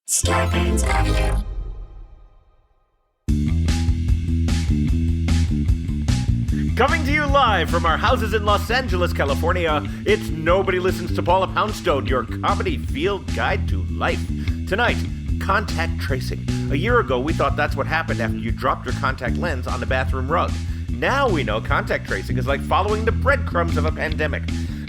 Scarpins Avenue. Coming to you live from our houses in Los Angeles, California, it's Nobody Listens to Paula Poundstone, your comedy field guide to life. Tonight, contact tracing. A year ago, we thought that's what happened after you dropped your contact lens on the bathroom rug. Now we know contact tracing is like following the breadcrumbs of a pandemic.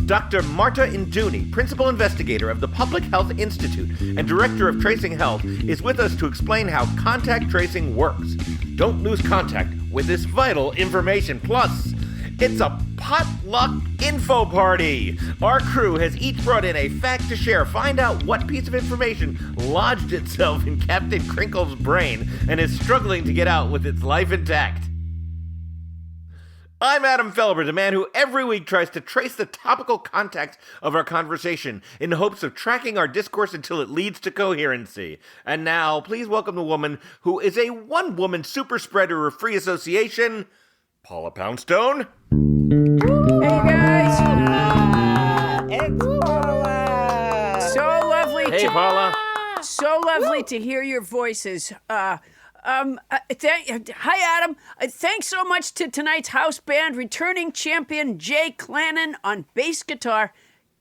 Dr. Marta Induni, Principal Investigator of the Public Health Institute and Director of Tracing Health, is with us to explain how contact tracing works. Don't lose contact with this vital information. Plus, it's a Potluck Info Party. Our crew has each brought in a fact to share. Find out what piece of information lodged itself in Captain Crinkle's brain and is struggling to get out with its life intact. I'm Adam Felber, the man who every week tries to trace the topical context of our conversation in hopes of tracking our discourse until it leads to coherency. And now, please welcome the woman who is a one-woman super spreader of free association, Paula Poundstone. Hey guys! It's Paula! So lovely Hey, Paula. So lovely to hear your voices. Hi Adam. Thanks so much to tonight's house band, returning champion Jay Clanin on bass guitar.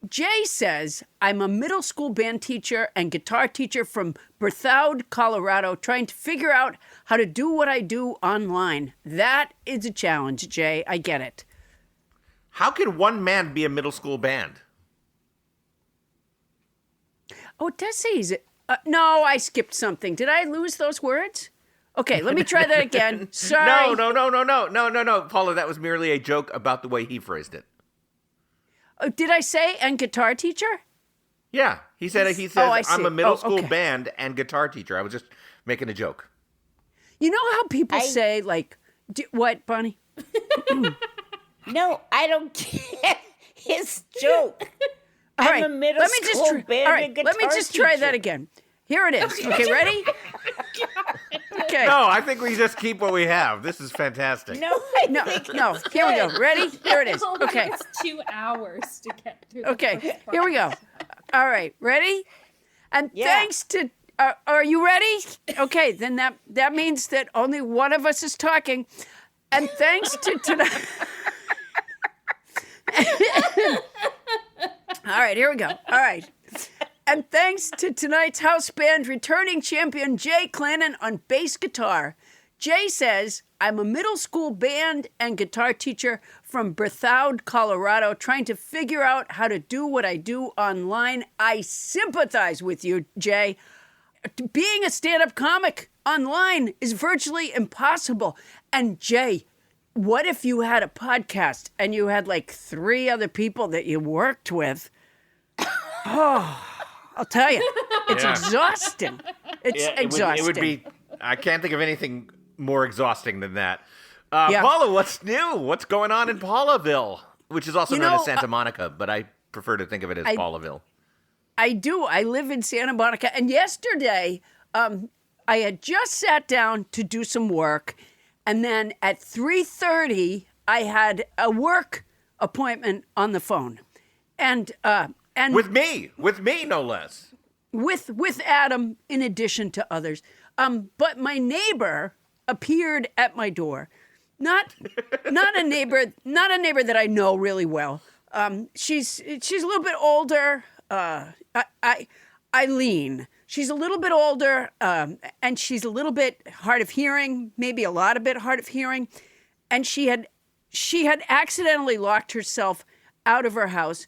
Jay says, I'm a middle school band teacher and guitar teacher from Berthoud, Colorado, trying to figure out how to do what I do online. That is a challenge, Jay. I get it. How can one man be a middle school band? Oh, it does say he's... no, I skipped something. Did I lose those words? Okay, let me try that again. Sorry. No. Paula, that was merely a joke about the way he phrased it. Oh, did I say and guitar teacher? Yeah, he says I see. I'm a middle school okay. band and guitar teacher. I was just making a joke. You know how people say, like, what, Bonnie? No, I don't get his joke. All I'm right, a middle school band and guitar let me just try teacher. that again. Here it is. Okay, ready? Okay. No, I think we just keep what we have. This is fantastic. No. Here we go. Ready? Here it is. Okay. It's 2 hours to get through the Okay, first part. here we go. All right, ready? And Yeah. thanks to... are you ready? Okay, then that means that only one of us is talking. And thanks to tonight... All right, here we go. All right. And thanks to tonight's house band, returning champion Jay Clanin on bass guitar. Jay says, I'm a middle school band and guitar teacher from Berthoud, Colorado, trying to figure out how to do what I do online. I sympathize with you, Jay. Being a stand-up comic online is virtually impossible. And Jay, what if you had a podcast and you had like 3 other people that you worked with? Oh, I'll tell you, it's exhausting. It's exhausting. It would be, I can't think of anything more exhausting than that. Yeah. Paula, what's new? What's going on in Paulaville? Which is also known as Santa Monica, but I prefer to think of it as Paulaville. I do. I live in Santa Monica. And yesterday, I had just sat down to do some work. And then at 3:30, I had a work appointment on the phone. And With me, no less. with Adam, in addition to others. But my neighbor appeared at my door. Not a neighbor that I know really well. She's a little bit older. Eileen. She's a little bit older, and she's a little bit hard of hearing, maybe a lot of bit hard of hearing, and she had accidentally locked herself out of her house,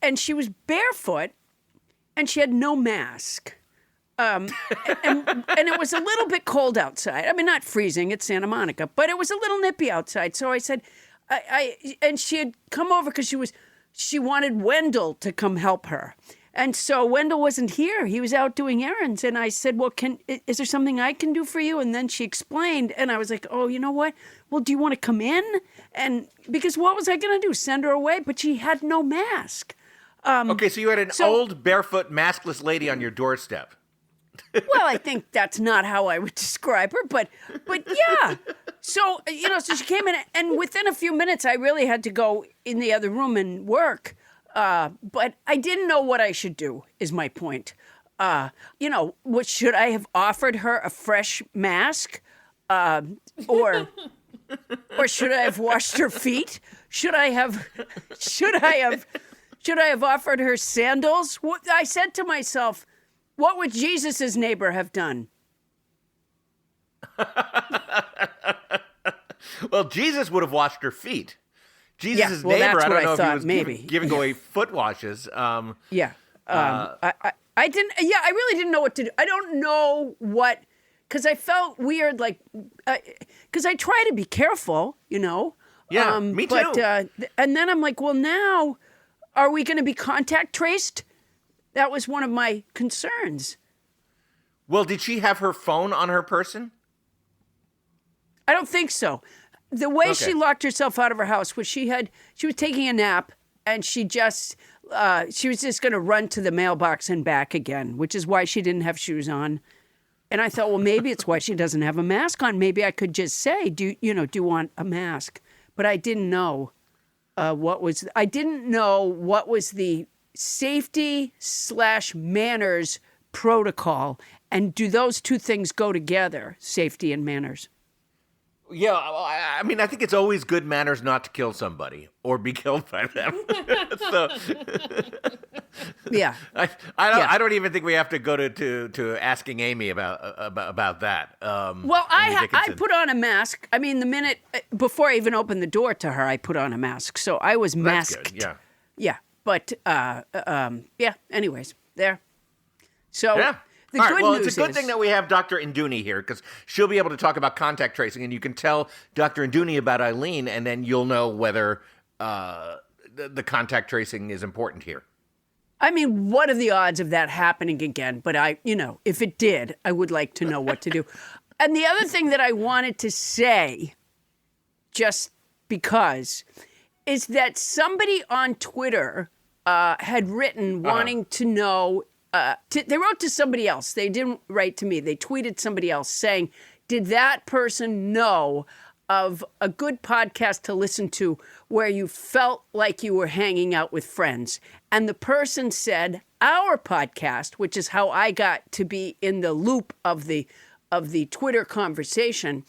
and she was barefoot, and she had no mask. And it was a little bit cold outside. I mean, not freezing, it's Santa Monica, but it was a little nippy outside. So I said, and she had come over because she wanted Wendell to come help her. And so Wendell wasn't here. He was out doing errands. And I said, well, is there something I can do for you? And then she explained. And I was like, oh, you know what? Well, do you want to come in? And because what was I going to do? Send her away? But she had no mask. Okay, so you had an old, barefoot, maskless lady on your doorstep. Well, I think that's not how I would describe her, but yeah. So, so she came in, and within a few minutes, I really had to go in the other room and work. But I didn't know what I should do, is my point. what should I have offered her a fresh mask? Or should I have washed her feet? Should I have offered her sandals? I said to myself, what would Jesus' neighbor have done? Well, Jesus would have washed her feet. Jesus' neighbor, that's I don't what know I if he thought, was maybe. giving away foot washes. I didn't. Yeah, I really didn't know what to do. I don't know what, because I felt weird, like, because I try to be careful, Yeah, me too. But, and then I'm like, well, now, are we going to be contact traced? That was one of my concerns. Well, did she have her phone on her person? I don't think so. The way she locked herself out of her house was she was taking a nap, and she was just going to run to the mailbox and back again, which is why she didn't have shoes on. And I thought, well, maybe it's why she doesn't have a mask on. Maybe I could just say, do you want a mask? But I didn't know what was the safety/manners protocol. And do those two things go together, safety and manners? Yeah, I mean, I think it's always good manners not to kill somebody or be killed by them. So, yeah, I don't even think we have to go to asking Amy about that. I put on a mask. I mean, the minute before I even opened the door to her, I put on a mask, so I was masked. That's good, yeah. But anyways, there. So. Yeah. The All right, good well, news it's a good thing that we have Dr. Induni here, because she'll be able to talk about contact tracing, and you can tell Dr. Induni about Eileen, and then you'll know whether the contact tracing is important here. I mean, what are the odds of that happening again? But if it did, I would like to know what to do. And the other thing that I wanted to say, just because, is that somebody on Twitter had written wanting to know. They wrote to somebody else. They didn't write to me. They tweeted somebody else saying, did that person know of a good podcast to listen to where you felt like you were hanging out with friends? And the person said, our podcast, which is how I got to be in the loop of the Twitter conversation.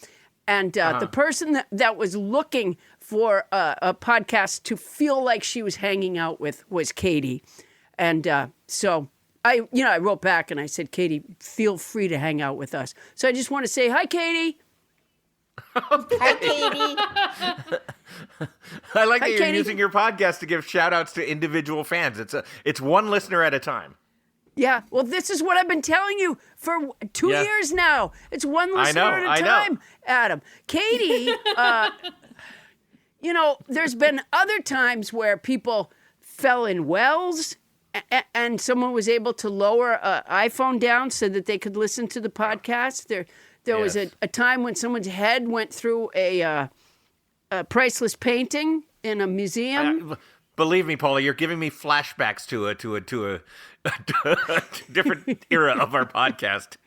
And the person that was looking for a podcast to feel like she was hanging out with was Katie. And so I wrote back and I said, Katie, feel free to hang out with us. So I just want to say, hi, Katie. Hi, Katie. I like that you're using your podcast to give shout outs to individual fans. It's one listener at a time. Yeah, well, this is what I've been telling you for 2 years now. It's one listener at a time, Adam. Katie, there's been other times where people fell in wells and someone was able to lower an iPhone down so that they could listen to the podcast. There was a time when someone's head went through a priceless painting in a museum. Believe me, Paula, you're giving me flashbacks to a different era of our podcast.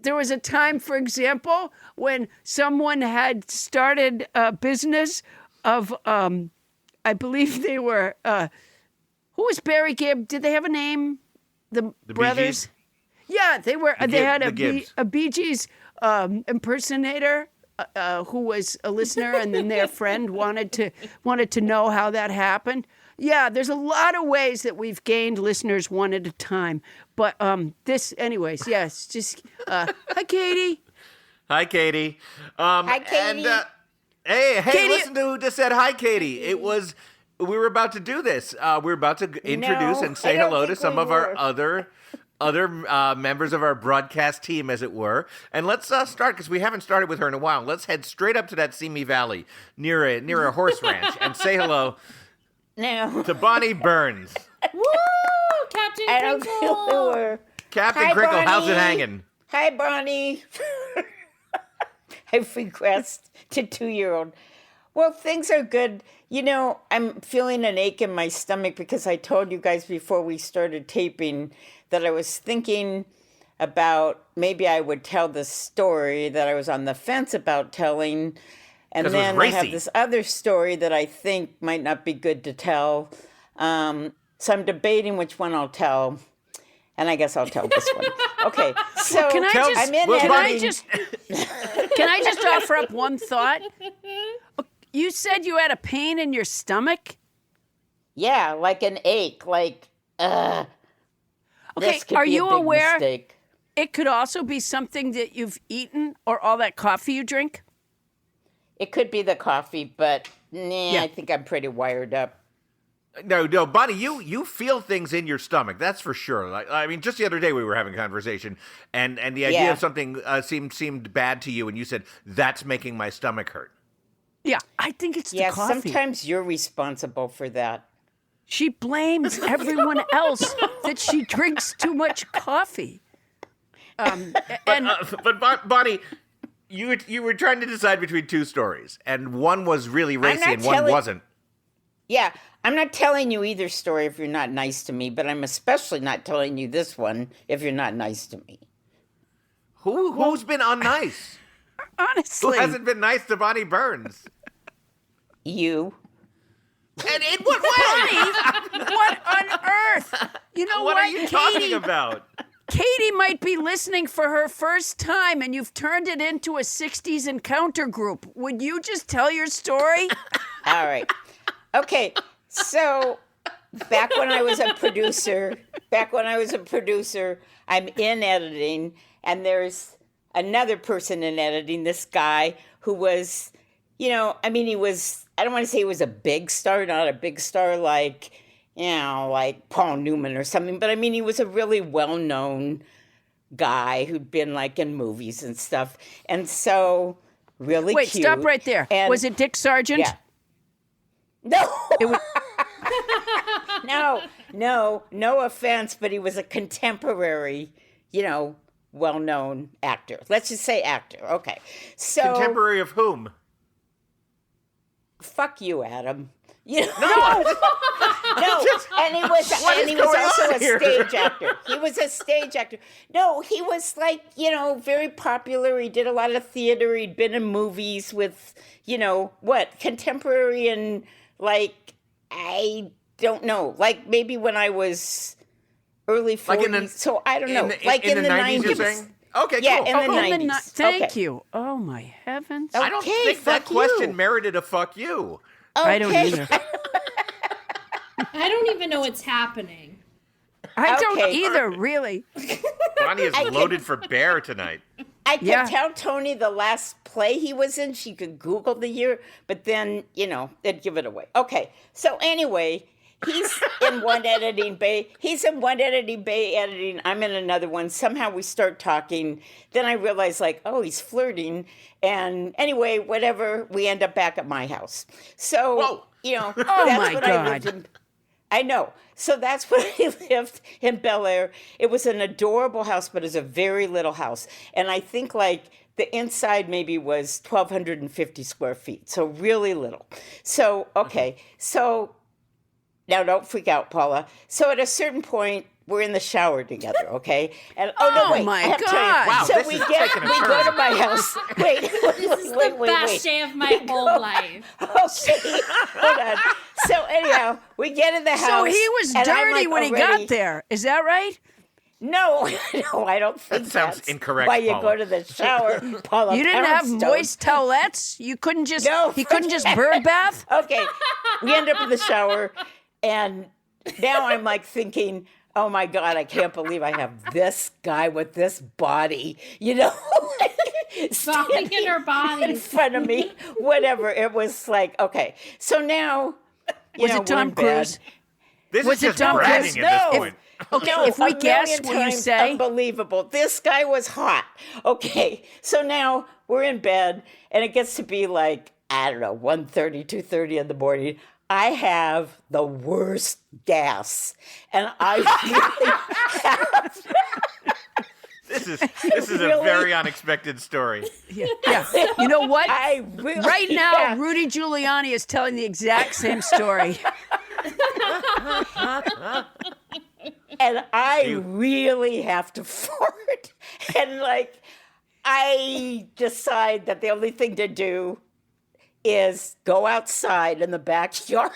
There was a time, for example, when someone had started a business of, I believe they were, who was Barry Gibb? Did they have a name? The brothers? Yeah, they were. They had a Bee Gees impersonator who was a listener, and then their friend wanted to know how that happened. Yeah, there's a lot of ways that we've gained listeners one at a time. But anyways, yes, just hi, Katie. Hi, Katie. Hi, Katie. And, hey, Katie, listen to who just said hi, Katie. We were about to do this. We were about to introduce and say hello to some of our other members of our broadcast team, as it were. And let's start, because we haven't started with her in a while. Let's head straight up to that Simi Valley near a horse ranch and say hello to Bonnie Burns. Woo! Captain I don't Crinkle! feel we were. Captain Hi, Crinkle, how's it Bonnie. hanging? Hi, Bonnie. I've regressed to 2-year-old. Well, things are good. I'm feeling an ache in my stomach because I told you guys before we started taping that I was thinking about maybe I would tell the story that I was on the fence about telling. And 'Cause it was then I racy. have this other story that I think might not be good to tell. So I'm debating which one I'll tell. And I guess I'll tell this one. Okay, so Can I Tell- just, I'm in well, can I Bonnie- just, can I just offer up one thought? You said you had a pain in your stomach. yeah, like an ache, like Okay, this could are be you a big aware mistake. it could also be something that you've eaten or all that coffee you drink? It could be the coffee, but Yeah. I think I'm pretty wired up. No, Bonnie, you feel things in your stomach. That's for sure. Like, I mean, just the other day we were having a conversation, and the idea Yeah. of something seemed bad to you, and you said that's making my stomach hurt. Yeah, I think it's Yeah, the coffee. sometimes you're responsible for that. She blames everyone else that she drinks too much coffee. But Bonnie, you were trying to decide between two stories, and one was really racy not and one telling- wasn't. Yeah, I'm not telling you either story if you're not nice to me, but I'm especially not telling you this one if you're not nice to me. Who's been unnice? Who Honestly. hasn't been nice to Bonnie Burns? You. And in what way? What on earth? You know What what, are you Katie? talking about? Katie might be listening for her first time and you've turned it into a 60s encounter group. Would you just tell your story? All right. Okay. So back when I was a producer, I'm in editing, and there's another person in editing, this guy who was, he was, I don't want to say he was a big star, not a big star like, like Paul Newman or something, but he was a really well-known guy who'd been like in movies and stuff. And so really Wait, cute. stop right there. And- Was it Dick Sargent? Yeah. No. It was, No offense, but he was a contemporary, well-known actor. Let's just say actor. Okay. So Contemporary of whom? fuck you, Adam. No, and he was going also on a here? stage actor. He was a stage actor. No, he was like, very popular. He did a lot of theater. He'd been in movies with, contemporary and like, I don't know, like maybe when I was early 40s. Like in the- so I don't know, in the- like in in the the 90s, you're 90s. saying? Okay, Yeah, cool. in the cool. 90s. Thank Okay. you. Oh, my heavens. Oh, I don't Okay, think that fuck question you. merited a fuck you. I don't Okay. either. I don't even know what's happening. I don't Okay. either, really. Bonnie is loaded for bear tonight. I could Yeah. tell Tony the last play he was in. She could Google the year, but then, they'd give it away. Okay, so anyway, he's in one editing bay. He's in one editing bay editing. I'm in another one. Somehow we start talking. Then I realize, like, oh, he's flirting. And anyway, whatever, we end up back at my house. So, Whoa. that's my what I lived God. in. I know. So that's when I lived in Bel Air. It was an adorable house, but it was a very little house. And I think like the inside maybe was 1,250 square feet. So really little. So, okay. So now don't freak out, Paula. So at a certain point, we're in the shower together, okay? And Oh, wait, my I have to tell you. God. Wow, So this we is go taking a turn. to my house. Wait, This is the best day of my whole life. Okay, hold on. So anyhow, we get in the house. So he was and I'm, dirty like, when he already- got there. Is that right? No, I don't think That sounds that's incorrect, why you Paula. go to the shower, Paula. You didn't have Poundstone. moist towelettes? You couldn't just No. he couldn't just bird bath? Okay, we end up in the shower, and now I'm like thinking, oh my God, I can't believe I have this guy with this body, Falling in her in body. front of me. Whatever. It was like, okay. So now, Was we're it Tom in bed. Cruise? This Was is it just Tom bragging Cruise? at this No. point. Okay, No, if we a guess, million will you times say? unbelievable? This guy was hot. Okay, so now we're in bed, and it gets to be like, I don't know, 1:30, 2:30 in the morning. I have the worst gas, and I really have. This is a Really? very unexpected story. Yeah. You know what? I really Right now, have. Rudy Giuliani is telling the exact same story. And I really have to fart. And like, I decide that the only thing to do is go outside in the backyard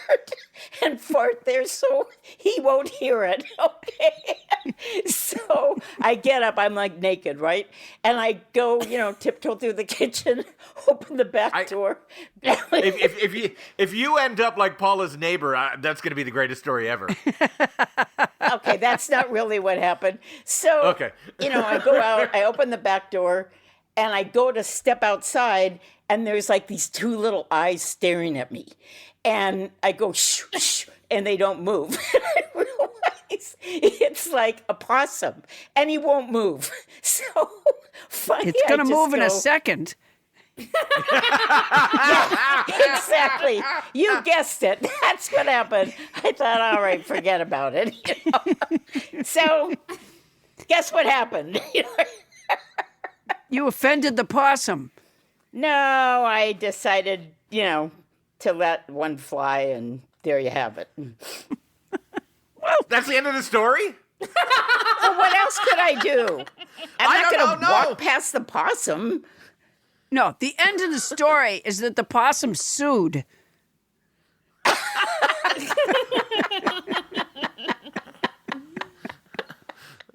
and fart there so he won't hear it. Okay. So I get up, I'm like naked, right? And I go, tiptoe through the kitchen, open the back door. If you end up like Paula's neighbor, that's going to be the greatest story ever. Okay, that's not really what happened. So, okay. I go out, I open the back door, and I go to step outside, and there's like these two little eyes staring at me. And I go, shh, shh, and they don't move. I realize it's like a possum, and he won't move. So funny. It's going to move in a second. Yeah, exactly. You guessed it. That's what happened. I thought, all right, forget about it. So guess what happened? You offended the possum. No, I decided, to let one fly, and there you have it. Well, that's the end of the story? Well, what else could I do? I'm not going to know. walk past the possum. No, the end of the story is that the possum sued.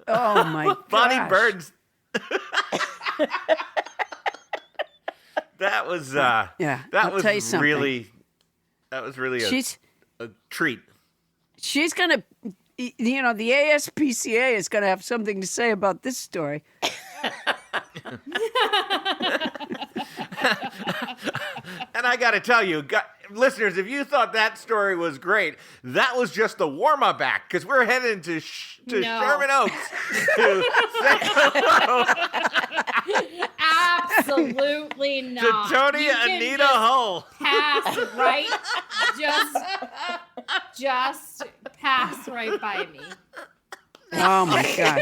Oh my god. Bonnie Burns. That was Yeah, that I'll was tell you something. really a treat. She's going to, the ASPCA is going to have something to say about this story. And I got to tell you, listeners, if you thought that story was great, that was just the warm-up act, because we're heading to Sherman Oaks to say hello Absolutely not. to Tony You can Anita just Hull. Pass right. Just pass right by me. Oh my gosh.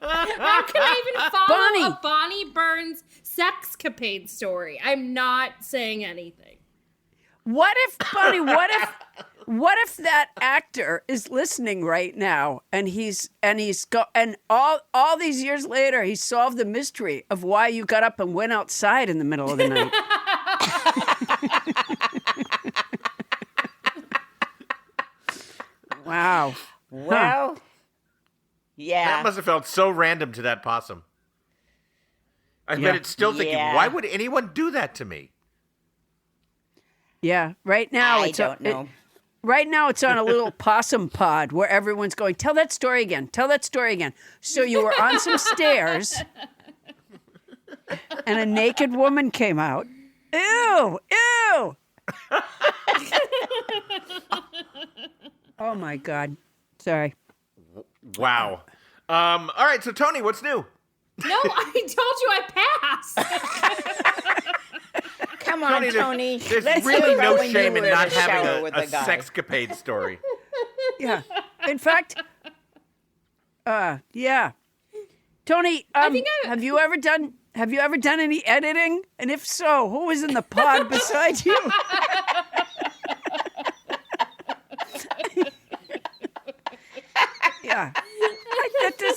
How can I even follow Bonnie. a Bonnie Burns sexcapade story? I'm not saying anything. What if, Bonnie, what if that actor is listening right now and all these years later he solved the mystery of why you got up and went outside in the middle of the night? Wow. Well, yeah. That must have felt so random to that possum. I bet it's still thinking, Yeah. why would anyone do that to me? Yeah, right now I don't know. Right now it's on a little possum pod where everyone's going, tell that story again, tell that story again. So you were on some stairs and a naked woman came out. Ew, ew. Oh my God. Sorry. Wow. All right, so Tony, what's new? No, I told you I passed. Come on, Tony. There's Let's really hear about no when you shame in were in not the shower having with a the guy. sexcapade story. Yeah. In fact, yeah. Tony, have you ever done any editing? And if so, who was in the pod beside you? Yeah.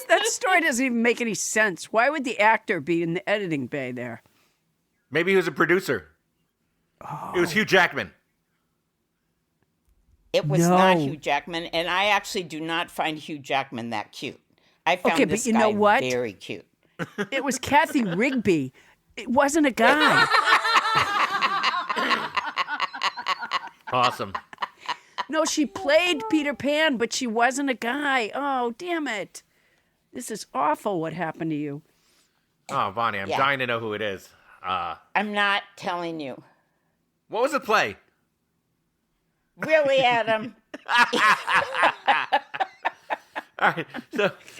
That story doesn't even make any sense. Why would the actor be in the editing bay there? Maybe he was a producer. It was Hugh Jackman. It was not No. Hugh Jackman, and I actually do not find Hugh Jackman that cute. I found Okay, but this you guy know what? very cute. It was Kathy Rigby. It wasn't a guy. Awesome. No, she played Peter Pan, but she wasn't a guy. Oh, damn it. This is awful what happened to you. Oh, Bonnie, I'm Yeah. dying to know who it is. I'm not telling you. What was the play? Really, Adam? All right,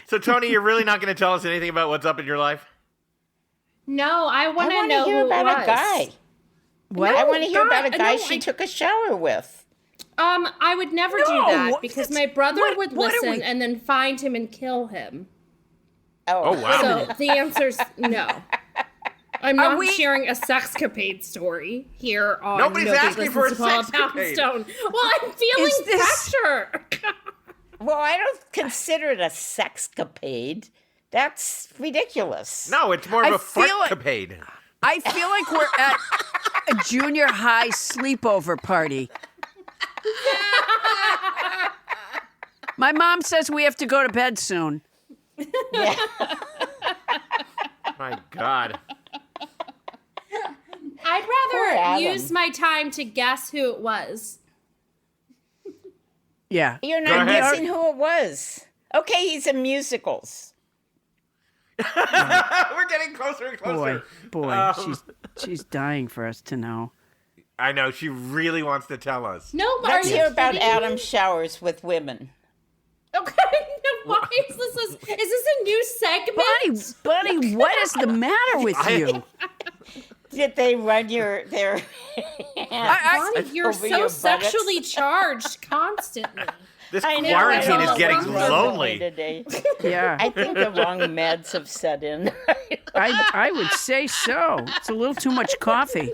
so Tony, you're really not going to tell us anything about what's up in your life? No, I want I to want know to hear who about it was. a guy. What? I want to hear about a God, guy no, she I- took a shower with. I would never do No, that because my brother would what are listen we- and then find him and kill him. Oh, wow. So the answer's no. I'm not we- sharing a sexcapade story here on Nobody's Nobody asking for a Listens to Paula sexcapade. Poundstone. Well, I'm feeling Is this- pressure. Well, I don't consider it a sexcapade. That's ridiculous. No, it's more of I a feel like- fartcapade. I feel like we're at a junior high sleepover party. My mom says we have to go to bed soon. Yeah. My God. I'd Poor rather Adam. use my time to guess who it was. Yeah. You're Go not ahead. guessing who it was. Okay, he's in musicals. We're getting closer and closer. Boy, she's dying for us to know. I know, she really wants to tell us. No, but Let's are you hear about kidding me? Adam showers with women. Okay, why is this? Is this a new segment? Buddy, what is the matter with you? Did they run their Bonnie, you're over so your sexually charged constantly. This I know, quarantine I is know. getting I'm lonely. today. Yeah, I think the wrong meds have set in. I would say so. It's a little too much coffee.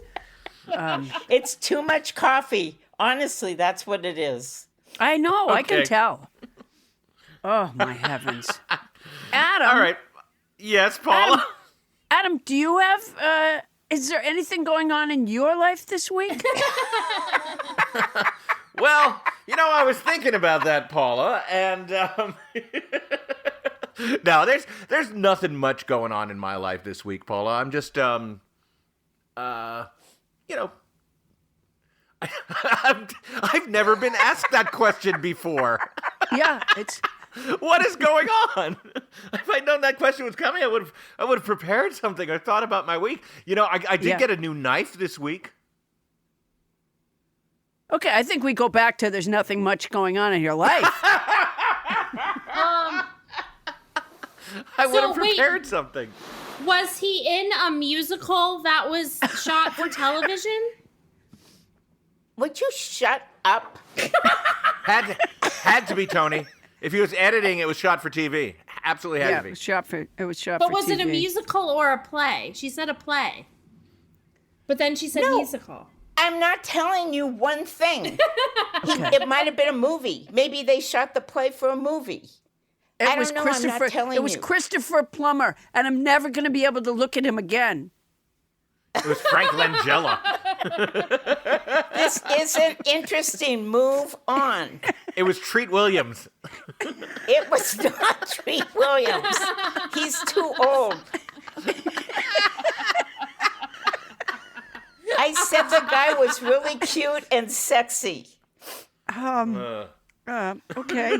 It's too much coffee. Honestly, that's what it is. I know. I can Okay. tell. Oh my heavens, Adam. All right. Yes, Paula? Adam, do you have? Is there anything going on in your life this week? Well, I was thinking about that, Paula, and no, there's nothing much going on in my life this week, Paula. I'm just I've never been asked that question before. Yeah, it's. What is going on? If I'd known that question was coming, I would have prepared something. I thought about my week. I did Yeah. get a new knife this week. Okay, I think we go back to there's nothing much going on in your life. I would So, have wait. prepared something. Was he in a musical that was shot for television? Would you shut up? Had to be, Tony. If he was editing, it was shot for TV. Absolutely had Yeah, to be. it was shot for But for was it a TV. musical or a play? She said a play. But then she said No. musical. I'm not telling you one thing. It might have been a movie. Maybe they shot the play for a movie. I It don't was know, I'm Christopher. not telling It was you. Christopher Plummer, and I'm never going to be able to look at him again. It was Frank Langella. This isn't interesting. Move on. It was Treat Williams. It was not Treat Williams. He's too old. I said the guy was really cute and sexy. Okay.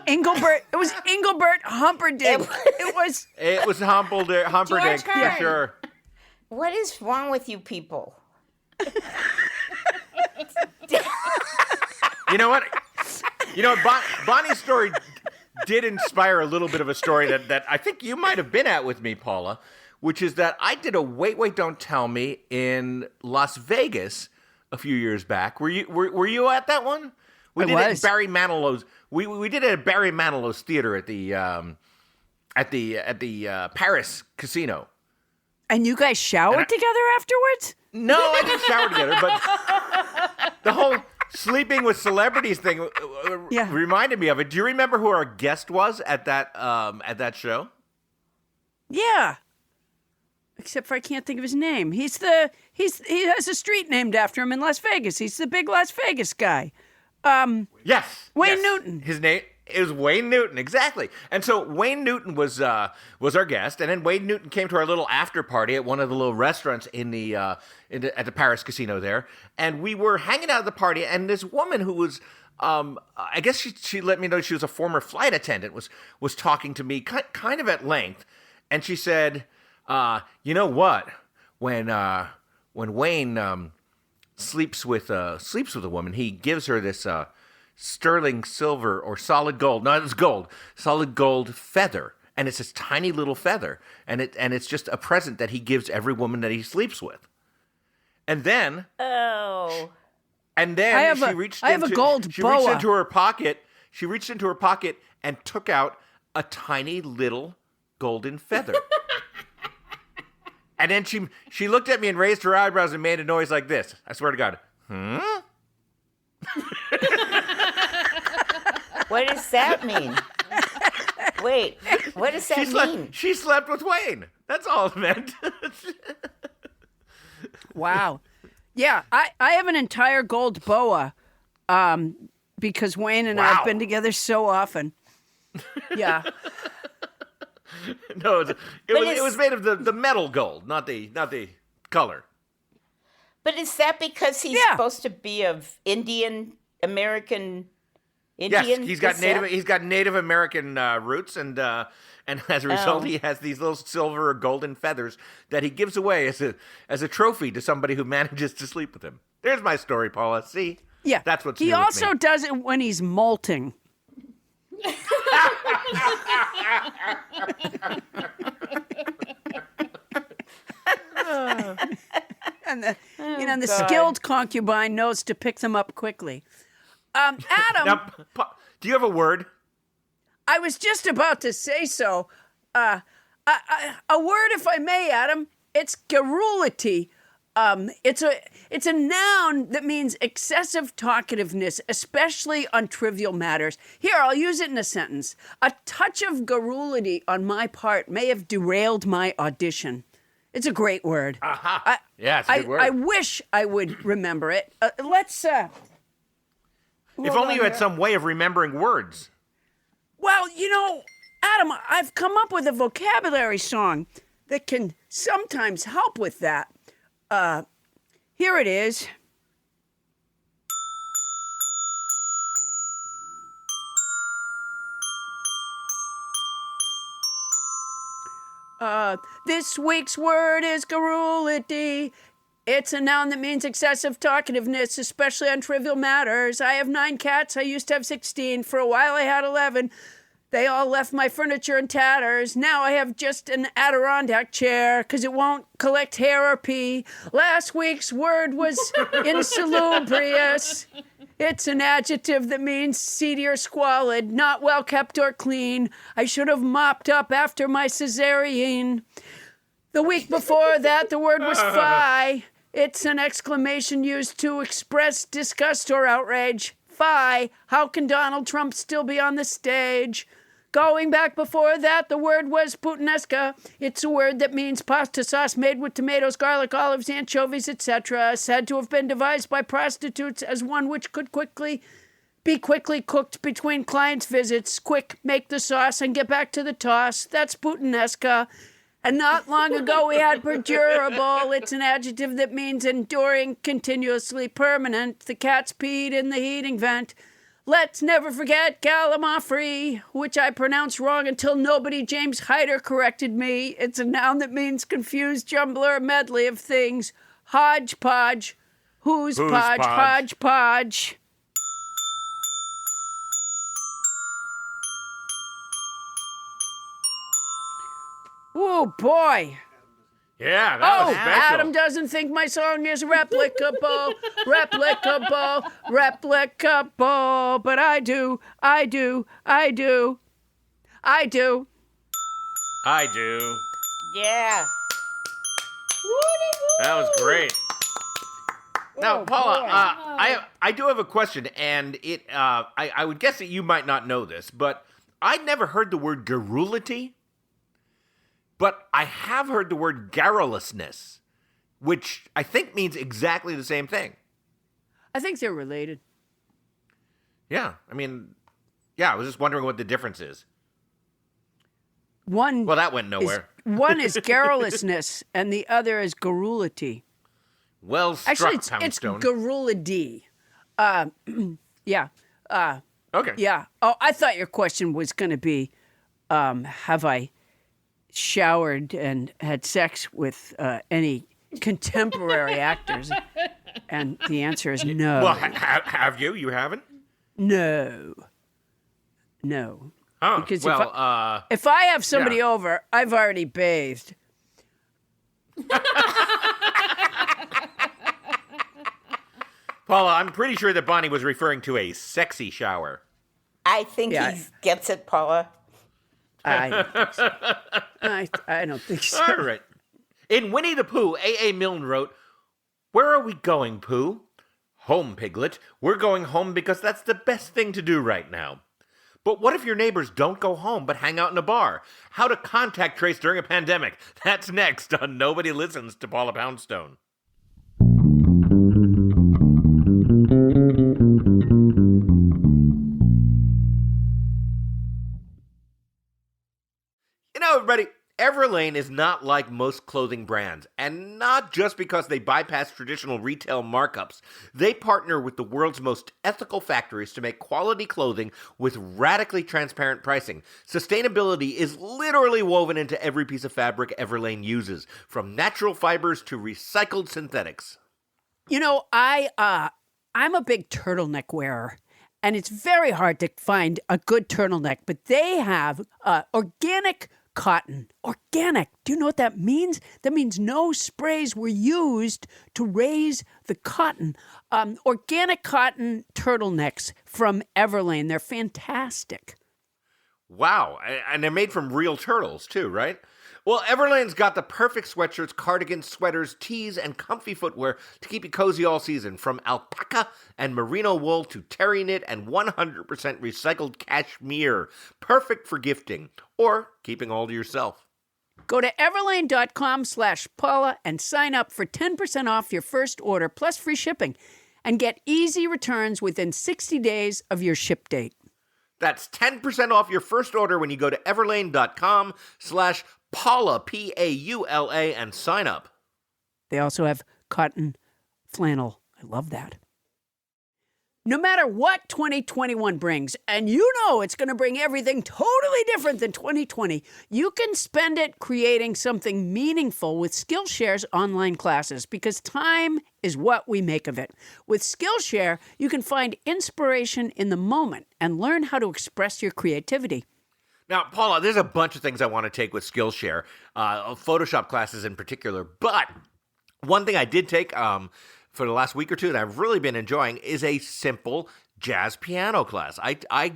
Engelbert. It was Engelbert Humperdinck. It was. It was Humperdinck, for turn. sure. What is wrong with you people? You know what? Bonnie's story did inspire a little bit of a story that I think you might have been at with me, Paula, which is that I did a Wait, Wait, Don't Tell Me in Las Vegas a few years back. Were you at that one? We I did it was. at Barry Manilow's. We did it at Barry Manilow's theater at the Paris casino. And you guys showered together afterwards? No, I didn't shower together, but the whole sleeping with celebrities thing Yeah. reminded me of it. Do you remember who our guest was at that show? Yeah. Except for I can't think of his name. He has a street named after him in Las Vegas. He's the big Las Vegas guy. Yes, Wayne yes. Newton. His name is Wayne Newton, exactly. And so Wayne Newton was our guest, and then Wayne Newton came to our little after party at one of the little restaurants at the Paris casino there, and we were hanging out at the party, and this woman who was. I guess she let me know she was a former flight attendant. Was talking to me kind of at length, and she said, "You know what? When Wayne sleeps with a woman, he gives her this sterling silver or solid gold. No, it's gold, solid gold feather, and it's this tiny little feather, and it's just a present that he gives every woman that he sleeps with. And then." Oh. And then I have she a- reached I have a into, gold she boa. reached into her pocket. She reached into her pocket and took out a tiny little golden feather. And then she looked at me and raised her eyebrows and made a noise like this. I swear to God. What does that mean? Wait, what does that mean? She slept with Wayne. That's all it meant. Wow. Yeah, I have an entire gold boa because Wayne and I have been together so often. Yeah. No, it was made of the metal gold, not the color. But is that because he's supposed to be of American? Yes, he's got Native American roots, and as a result, he has these little silver or golden feathers that he gives away as a trophy to somebody who manages to sleep with him. There's my story, Paula. See, that's what's he new also with me. does it when he's molting. And the skilled concubine knows to pick them up quickly. Adam, Now, do you have a word? I was just about to say so. A word, if I may, Adam. It's garrulity. It's a noun that means excessive talkativeness, especially on trivial matters. Here, I'll use it in a sentence. A touch of garrulity on my part may have derailed my audition. It's a great word. Aha. Yeah, it's a good word. I wish I would remember it. Let's. If only you had some way of remembering words. Well, Adam, I've come up with a vocabulary song that can sometimes help with that. Here it is. This week's word is garrulity. It's a noun that means excessive talkativeness, especially on trivial matters. I have 9 cats. I used to have 16. For a while, I had 11. They all left my furniture in tatters. Now I have just an Adirondack chair because it won't collect hair or pee. Last week's word was insalubrious. It's an adjective that means seedy or squalid, not well kept or clean. I should have mopped up after my cesarean. The week before that, the word was fie. It's an exclamation used to express disgust or outrage. Fie, how can Donald Trump still be on the stage? Going back before that, the word was puttanesca. It's a word that means pasta sauce made with tomatoes, garlic, olives, anchovies, etc., said to have been devised by prostitutes as one which could be quickly cooked between clients' visits. Quick, make the sauce and get back to the toss. That's puttanesca. And not long ago, we had perdurable. It's an adjective that means enduring, continuously permanent. The cats peed in the heating vent. Let's never forget Gallimaufry, which I pronounced wrong until nobody James Hyder corrected me. It's a noun that means confused jumbler, medley of things. Hodgepodge. Who's podge? Hodgepodge. Oh, boy. Yeah, that was special. Adam doesn't think my song is replicable, but I do. Yeah. That was great. Now, Paula, I do have a question, and I would guess that you might not know this, but I'd never heard the word garrulity. But I have heard the word garrulousness, which I think means exactly the same thing. I think they're related. Yeah, I was just wondering what the difference is. Well, that went nowhere. One is garrulousness, and the other is garrulity. Well struck, Actually, it's Poundstone. garrulity. Yeah. Okay. Yeah. Oh, I thought your question was going to be, have I showered and had sex with any contemporary actors? And the answer is no. Well, have you? You haven't? No. Oh, Because well, if I have somebody over, I've already bathed. Paula, I'm pretty sure that Bonnie was referring to a sexy shower. I think he gets it, Paula. I don't think so. I don't think so. All right. In Winnie the Pooh, A.A. Milne wrote, "Where are we going, Pooh? Home, Piglet. We're going home because that's the best thing to do right now. But what if your neighbors don't go home but hang out in a bar? How to contact trace during a pandemic. That's next on Nobody Listens to Paula Poundstone. You know, everybody, Everlane is not like most clothing brands, and not just because they bypass traditional retail markups. They partner with the world's most ethical factories to make quality clothing with radically transparent pricing. Sustainability is literally woven into every piece of fabric Everlane uses, from natural fibers to recycled synthetics. You know, I'm a big turtleneck wearer, and it's very hard to find a good turtleneck, but they have organic cotton. Organic. Do you know what that means? That means no sprays were used to raise the cotton. Organic cotton turtlenecks from Everlane. They're fantastic. Wow, and they're made from real turtles too, right? Well, Everlane's got the perfect sweatshirts, cardigans, sweaters, tees, and comfy footwear to keep you cozy all season, from alpaca and merino wool to terry knit and 100% recycled cashmere. Perfect for gifting or keeping all to yourself. Go to everlane.com/Paula and sign up for 10% off your first order plus free shipping and get easy returns within 60 days of your ship date. That's 10% off your first order when you go to everlane.com/Paula, Paula, and sign up. They also have cotton flannel. I love that. No matter what 2021 brings, and you know it's going to bring everything totally different than 2020, you can spend it creating something meaningful with Skillshare's online classes, because time is what we make of it. With Skillshare, you can find inspiration in the moment and learn how to express your creativity. Now, Paula, there's a bunch of things I want to take with Skillshare, Photoshop classes in particular, but one thing I did take for the last week or two that I've really been enjoying is a simple jazz piano class. I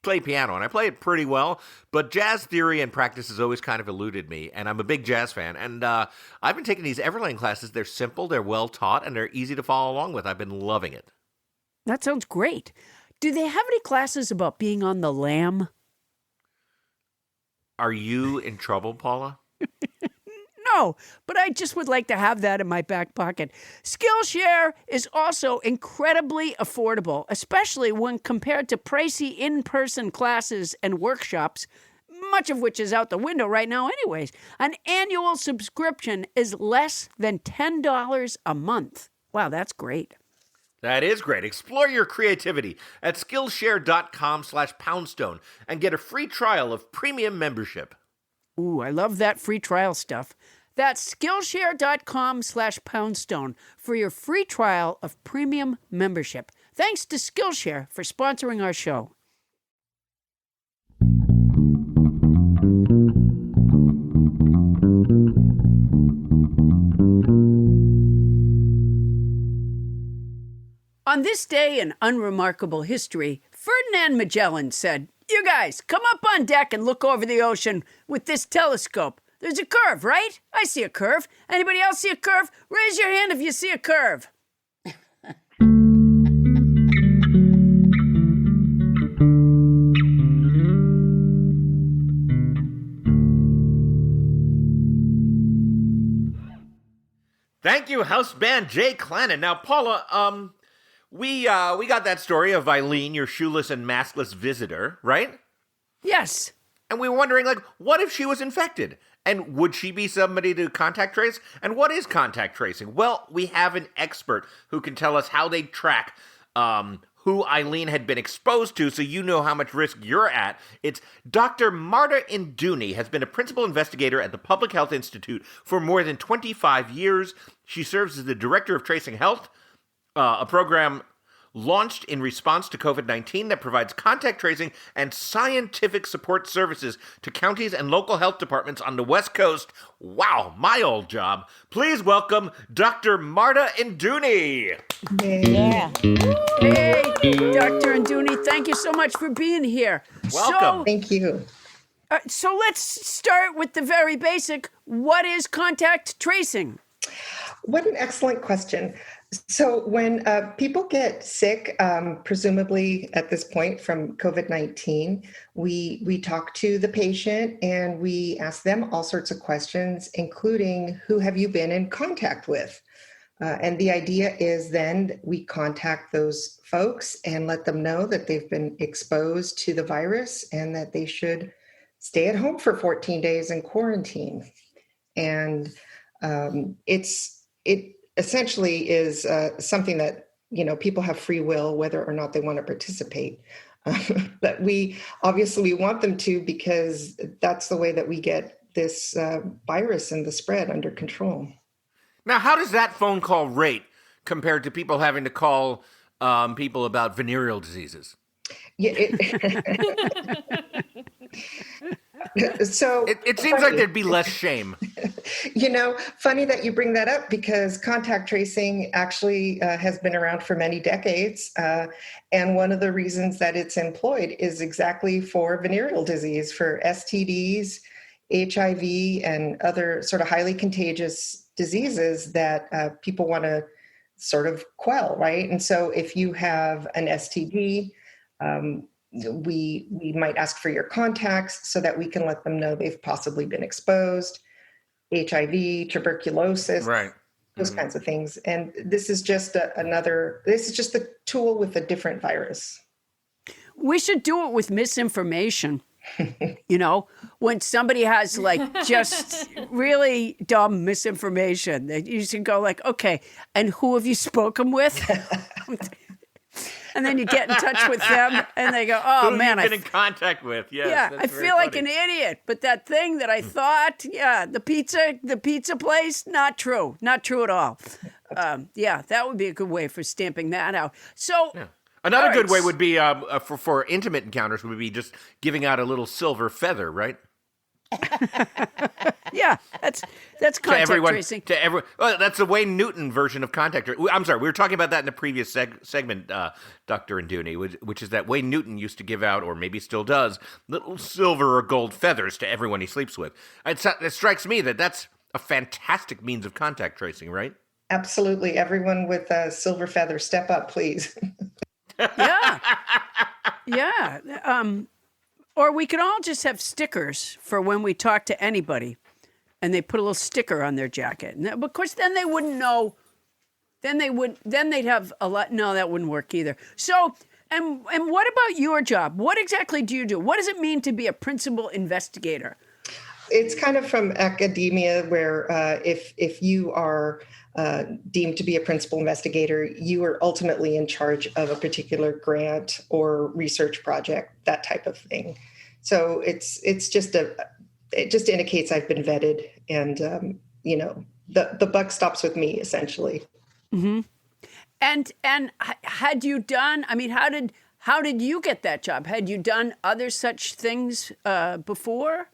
play piano, and I play it pretty well, but jazz theory and practice has always kind of eluded me, and I'm a big jazz fan, and I've been taking these Everlane classes. They're simple, they're well taught, and they're easy to follow along with. I've been loving it. That sounds great. Do they have any classes about being on the lam? Are you in trouble, Paula? No, but I just would like to have that in my back pocket. Skillshare is also incredibly affordable, especially when compared to pricey in-person classes and workshops, much of which is out the window right now anyways. An annual subscription is less than $10 a month. Wow, that's great. That is great. Explore your creativity at Skillshare.com/Poundstone and get a free trial of premium membership. Ooh, I love that free trial stuff. That's Skillshare.com/Poundstone for your free trial of premium membership. Thanks to Skillshare for sponsoring our show. On this day in unremarkable history, Ferdinand Magellan said, "You guys, come up on deck and look over the ocean with this telescope. There's a curve, right? I see a curve. Anybody else see a curve? Raise your hand if you see a curve." Thank you, house band Jay Clanin. Now, Paula, we got that story of Eileen, your shoeless and maskless visitor, right? Yes. And we were wondering, what if she was infected? And would she be somebody to contact trace? And what is contact tracing? Well, we have an expert who can tell us how they track who Eileen had been exposed to, so you know how much risk you're at. It's Dr. Marta Induni, has been a principal investigator at the Public Health Institute for more than 25 years. She serves as the director of Tracing Health, a program launched in response to COVID-19 that provides contact tracing and scientific support services to counties and local health departments on the West Coast. Wow, my old job. Please welcome Dr. Marta Induni. Yeah. Hey, Dr. Induni, thank you so much for being here. Welcome. Thank you. So let's start with the very basic. What is contact tracing? What an excellent question. So when people get sick, presumably at this point from COVID-19, we talk to the patient and we ask them all sorts of questions, including who have you been in contact with? And the idea is then we contact those folks and let them know that they've been exposed to the virus and that they should stay at home for 14 days in quarantine. And it essentially is something that, people have free will, whether or not they want to participate. But we want them to, because that's the way that we get this virus and the spread under control. Now, how does that phone call rate compared to people having to call people about venereal diseases? Yeah. So it seems like there'd be less shame. Funny that you bring that up, because contact tracing actually has been around for many decades. And one of the reasons that it's employed is exactly for venereal disease, for STDs, HIV, and other sort of highly contagious diseases that people want to sort of quell, right? And so if you have an STD, we might ask for your contacts so that we can let them know they've possibly been exposed, HIV, tuberculosis, right? Those kinds of things. And this is just this is just a tool with a different virus. We should do it with misinformation. When somebody has just really dumb misinformation, that you should go okay, and who have you spoken with? And then you get in touch with them and they go, oh, who man. Who have you been in contact with? Yes, yeah, I feel like an idiot. But that thing that I thought, the pizza place, not true. Not true at all. That would be a good way for stamping that out. So... Yeah. Another good way would be for intimate encounters would be just giving out a little silver feather, right? Yeah, that's contact tracing. To everyone, that's the Wayne Newton version of contact tracing. I'm sorry, we were talking about that in the previous segment, Dr. Induni, which is that Wayne Newton used to give out, or maybe still does, little silver or gold feathers to everyone he sleeps with. It strikes me that that's a fantastic means of contact tracing, right? Absolutely. Everyone with a silver feather, step up, please. Yeah. Or we could all just have stickers for when we talk to anybody, and they put a little sticker on their jacket. And of course, then they wouldn't know. Then they'd have a lot. No, that wouldn't work either. So, and what about your job? What exactly do you do? What does it mean to be a principal investigator? It's kind of from academia, where if you are deemed to be a principal investigator, you are ultimately in charge of a particular grant or research project, that type of thing. So it just indicates I've been vetted, and the buck stops with me, essentially. Mm-hmm. And had you done? I mean, how did you get that job? Had you done other such things before?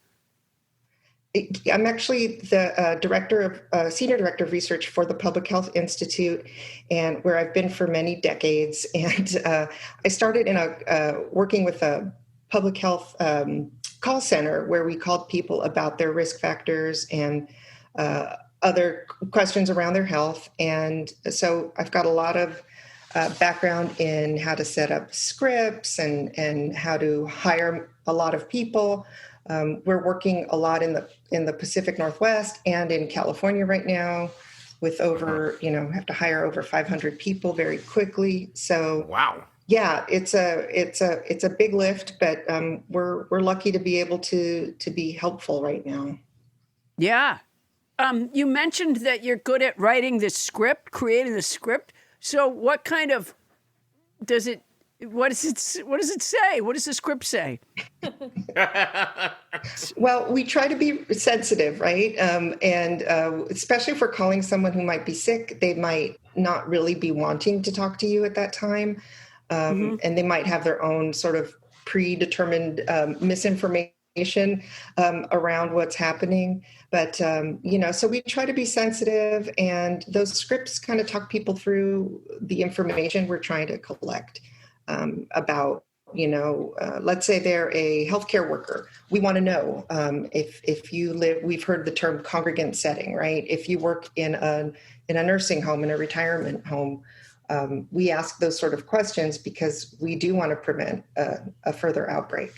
I'm actually the senior director of research for the Public Health Institute, and where I've been for many decades. And I started working with a public health call center where we called people about their risk factors and other questions around their health. And so I've got a lot of background in how to set up scripts and how to hire a lot of people. We're working a lot in the Pacific Northwest and in California right now, with over have to hire over 500 people very quickly. So wow, yeah, it's a big lift, but we're lucky to be able to be helpful right now. Yeah, you mentioned that you're good at writing the script, creating the script. So what kind of does it? What does it say? What does the script say? Well, we try to be sensitive, right? And especially if we're calling someone who might be sick, they might not really be wanting to talk to you at that time. And they might have their own sort of predetermined misinformation around what's happening. But, so we try to be sensitive, and those scripts kind of talk people through the information we're trying to collect about let's say they're a healthcare worker. We want to know if you live. We've heard the term congregant setting, right? If you work in a nursing home, in a retirement home, we ask those sort of questions because we do want to prevent a further outbreak.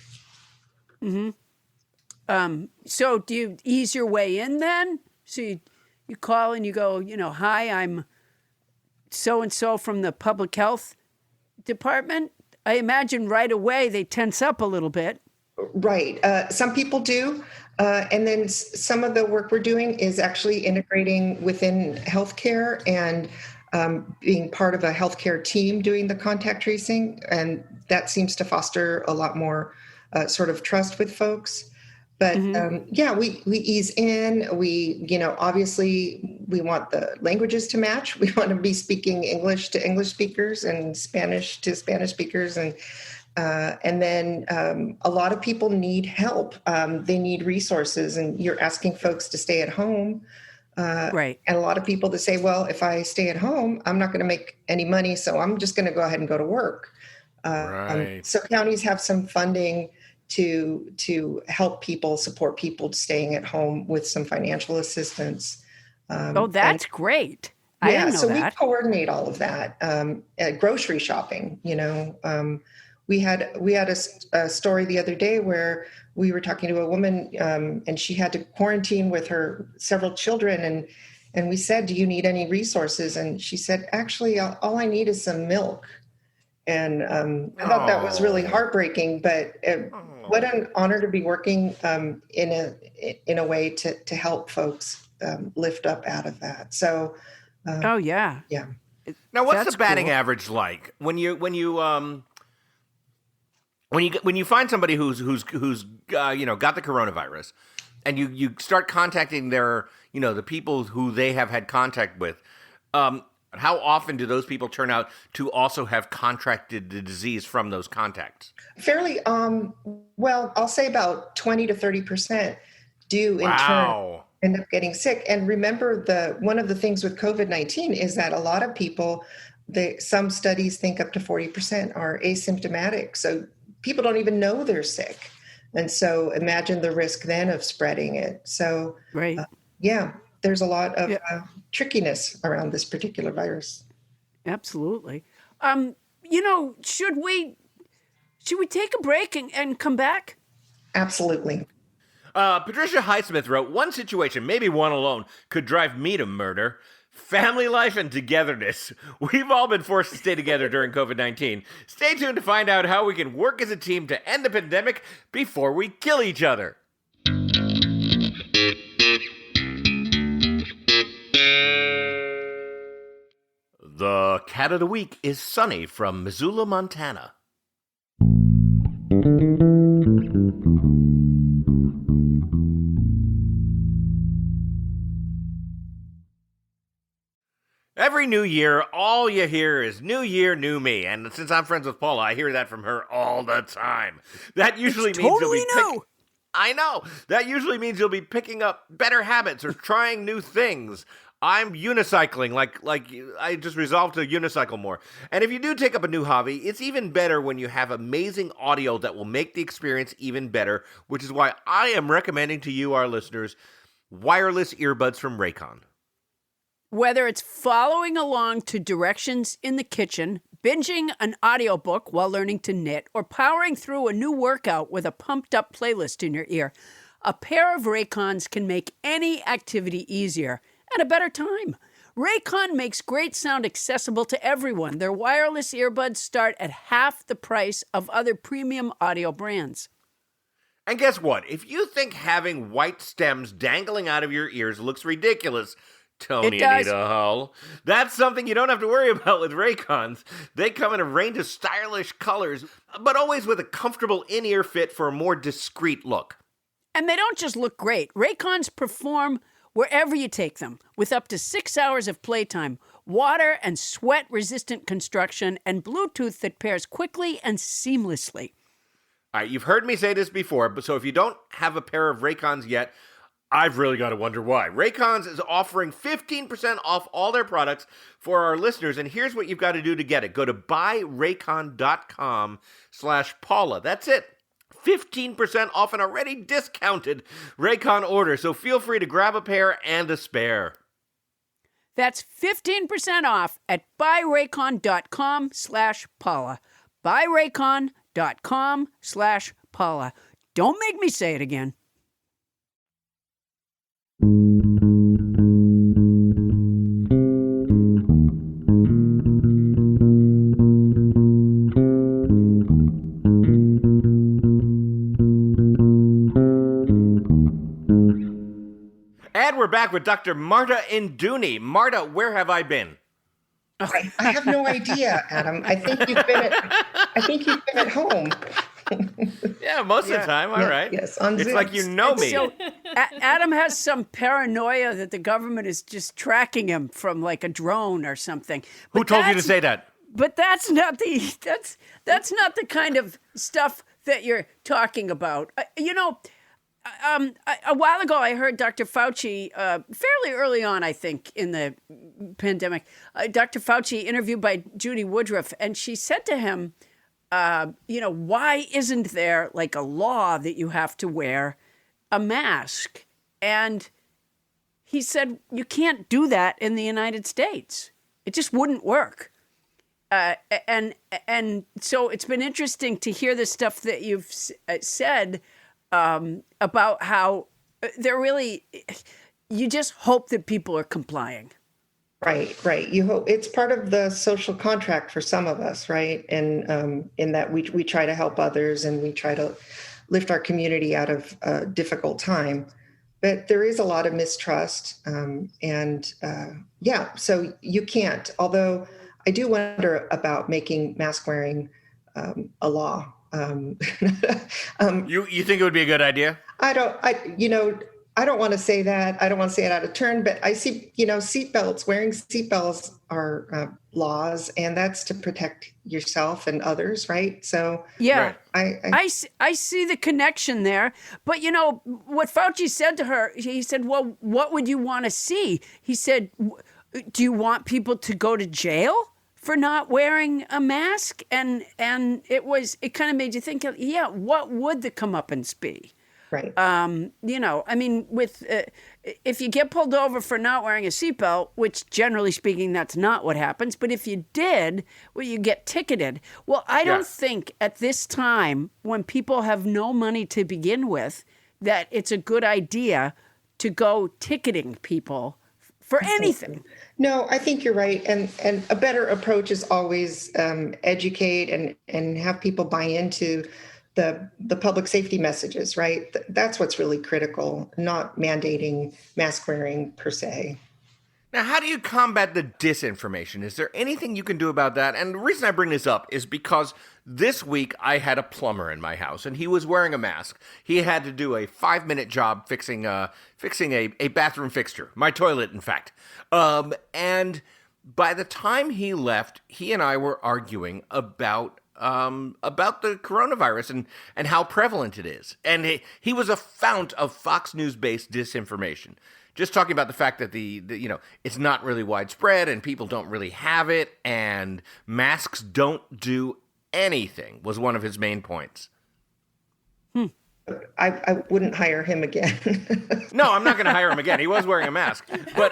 So do you ease your way in then? So you call and you go, hi, I'm so-and-so from the public health department. I imagine right away they tense up a little bit. Right. Some people do. And then some of the work we're doing is actually integrating within healthcare and being part of a healthcare team doing the contact tracing. And that seems to foster a lot more sort of trust with folks. But we ease in. We, obviously we want the languages to match. We want to be speaking English to English speakers and Spanish to Spanish speakers. And then a lot of people need help. They need resources, and you're asking folks to stay at home. Right. And a lot of people that say, well, if I stay at home, I'm not going to make any money, so I'm just going to go ahead and go to work. Right. So counties have some funding to help people, support people staying at home with some financial assistance. That's great. I didn't know so that. we coordinate all of that. Grocery shopping, we had a story the other day where we were talking to a woman and she had to quarantine with her several children. And we said, do you need any resources? And she said, actually, all I need is some milk. And I thought that was really heartbreaking, but what an honor to be working in a way to help folks lift up out of that. So, yeah. Now, what's That's the batting cool. average like when you find somebody who's got the coronavirus, and you start contacting their the people who they have had contact with? How often do those people turn out to also have contracted the disease from those contacts? Fairly, I'll say about 20 to 30% do in turn end up getting sick. And remember, one of the things with COVID-19 is that a lot of people, some studies think up to 40% are asymptomatic. So people don't even know they're sick. And so imagine the risk then of spreading it. So Right. There's a lot of trickiness around this particular virus. Absolutely. Should we take a break and come back? Absolutely. Patricia Highsmith wrote, one situation, maybe one alone, could drive me to murder. Family life and togetherness. We've all been forced to stay together during COVID-19. Stay tuned to find out how we can work as a team to end the pandemic before we kill each other. The cat of the week is Sunny from Missoula, Montana. Every new year, all you hear is new year, new me. And since I'm friends with Paula, I hear that from her all the time. That usually means totally new. I know. That usually means you'll be picking up better habits or trying new things. I'm unicycling, like I just resolved to unicycle more. And if you do take up a new hobby, it's even better when you have amazing audio that will make the experience even better, which is why I am recommending to you, our listeners, wireless earbuds from Raycon. Whether it's following along to directions in the kitchen, binging an audiobook while learning to knit, or powering through a new workout with a pumped-up playlist in your ear, a pair of Raycons can make any activity easier and a better time. Raycon makes great sound accessible to everyone. Their wireless earbuds start at half the price of other premium audio brands. And guess what? If you think having white stems dangling out of your ears looks ridiculous, Tony Anita Hull, that's something you don't have to worry about with Raycons. They come in a range of stylish colors, but always with a comfortable in-ear fit for a more discreet look. And they don't just look great. Raycons perform wherever you take them, with up to 6 hours of playtime, water and sweat-resistant construction, and Bluetooth that pairs quickly and seamlessly. All right, you've heard me say this before, but so if you don't have a pair of Raycons yet, I've really got to wonder why. Raycons is offering 15% off all their products for our listeners, and here's what you've got to do to get it. Go to buyraycon.com/Paula. That's it. 15% off an already discounted Raycon order, so feel free to grab a pair and a spare. That's 15% off at buyraycon.com/Paula. Buyraycon.com/Paula. Don't make me say it again. And we're back with Dr. Marta Induni. Marta, where have I been? I have no idea, Adam. I think you've been at home. Yeah, most of the time. All right. Yes, on it's Zoom. like you know me. So Adam has some paranoia that the government is just tracking him from like a drone or something. Who told you to say that? But that's not the kind of stuff that you're talking about. A while ago, I heard Dr. Fauci, fairly early on, I think, in the pandemic, Dr. Fauci interviewed by Judy Woodruff, and she said to him, why isn't there like a law that you have to wear a mask? And he said, you can't do that in the United States. It just wouldn't work. And so it's been interesting to hear the stuff that you've said about how they're really, you just hope that people are complying. Right. You hope it's part of the social contract for some of us, right? And in that we try to help others and we try to lift our community out of a difficult time. But there is a lot of mistrust. So you can't. Although I do wonder about making mask wearing a law. You think it would be a good idea? I don't want to say that. I don't want to say it out of turn, but I see, wearing seatbelts are laws, and that's to protect yourself and others, right? So yeah, right. I see the connection there. But what Fauci said to her, he said, well, what would you want to see? He said, do you want people to go to jail for not wearing a mask? And it kind of made you think, what would the comeuppance be? Right. If you get pulled over for not wearing a seatbelt, which generally speaking, that's not what happens. But if you did, well, you get ticketed. Well, I don't think at this time, when people have no money to begin with, that it's a good idea to go ticketing people for anything. No, I think you're right. And a better approach is always educate and have people buy into the public safety messages, right? That's what's really critical, not mandating mask wearing per se. Now, how do you combat the disinformation? Is there anything you can do about that? And the reason I bring this up is because this week I had a plumber in my house, and he was wearing a mask. He had to do a 5-minute job fixing a bathroom fixture, my toilet, in fact. And by the time he left, he and I were arguing about the coronavirus and how prevalent it is. And he was a fount of Fox News-based disinformation. Just talking about the fact that it's not really widespread and people don't really have it and masks don't do anything was one of his main points. I wouldn't hire him again. No, I'm not going to hire him again. He was wearing a mask. But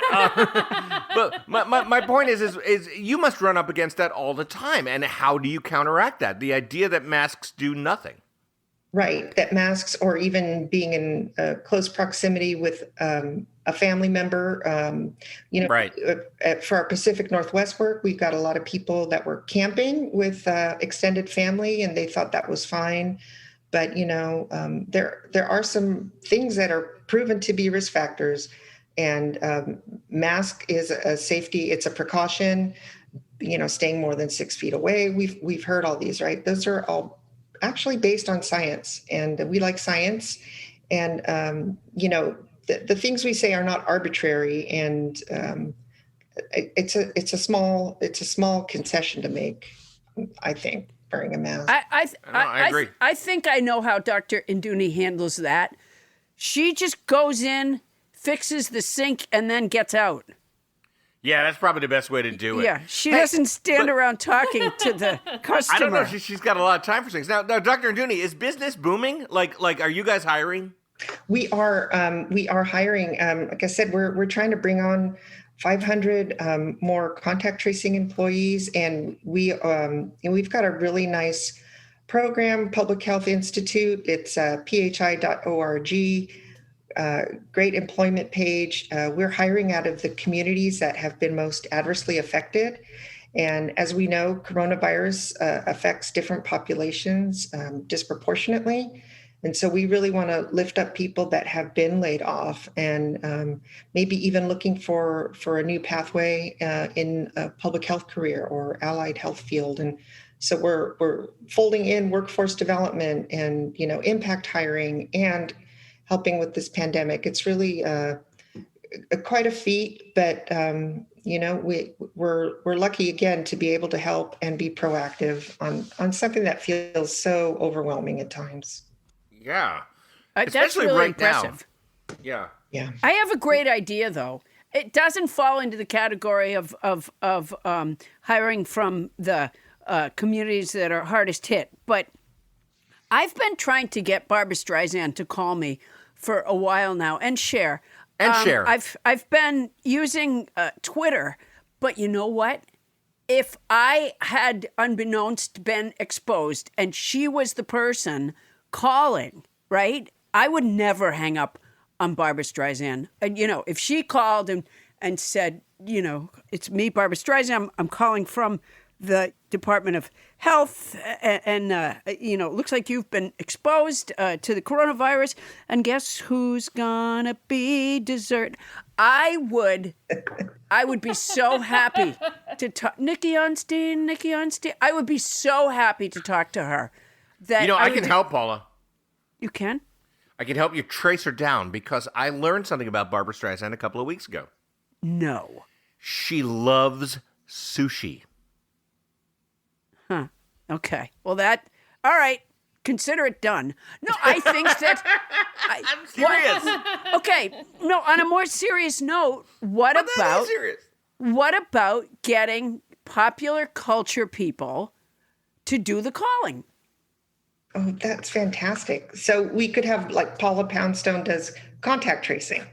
my point is you must run up against that all the time. And how do you counteract that? The idea that masks do nothing. Right. That masks, or even being in close proximity with a family member, right. For our Pacific Northwest work, we've got a lot of people that were camping with extended family, and they thought that was fine. But, there are some things that are proven to be risk factors, and mask is a safety. It's a precaution, staying more than 6 feet away. We've heard all these, right? Those are all actually based on science, and we like science. And, the things we say are not arbitrary, and it's a small concession to make, I think. Wearing a mask. I agree. I think I know how Dr. Induni handles that. She just goes in fixes the sink and then gets out. Yeah, that's probably the best way to do it. Yeah, she doesn't stand around talking to the customer. I don't know. She's got a lot of time for things. Now, Dr. Induni, is business booming? Like, are you guys hiring? We are hiring. Like I said, we're trying to bring on 500 more contact tracing employees, and we've got a really nice program, Public Health Institute. It's phi.org. Great employment page. We're hiring out of the communities that have been most adversely affected. And as we know, coronavirus affects different populations disproportionately. And so we really want to lift up people that have been laid off and maybe even looking for a new pathway in a public health career or allied health field. And so we're folding in workforce development and, impact hiring and helping with this pandemic. It's really quite a feat, but we're lucky again to be able to help and be proactive on something that feels so overwhelming at times. Yeah, that's especially really right impressive. Now. Yeah. I have a great idea, though. It doesn't fall into the category of hiring from the communities that are hardest hit, but I've been trying to get Barbara Streisand to call me for a while now and share. I've been using Twitter, but you know what? If I had unbeknownst been exposed and she was the person calling, right? I would never hang up on Barbara Streisand. And, if she called and said, it's me, Barbara Streisand, I'm calling from the Department of Health, and it looks like you've been exposed to the coronavirus, and guess who's gonna be dessert? I would be so happy to talk. Nikki Onstein. I would be so happy to talk to her. That I can help, Paula. You can? I can help you trace her down because I learned something about Barbara Streisand a couple of weeks ago. No. She loves sushi. Huh. Okay. Well, all right. Consider it done. No, I think that... I'm serious. Okay. No, on a more serious note, what about getting popular culture people to do the calling? Oh, that's fantastic. So we could have, like, Paula Poundstone does contact tracing.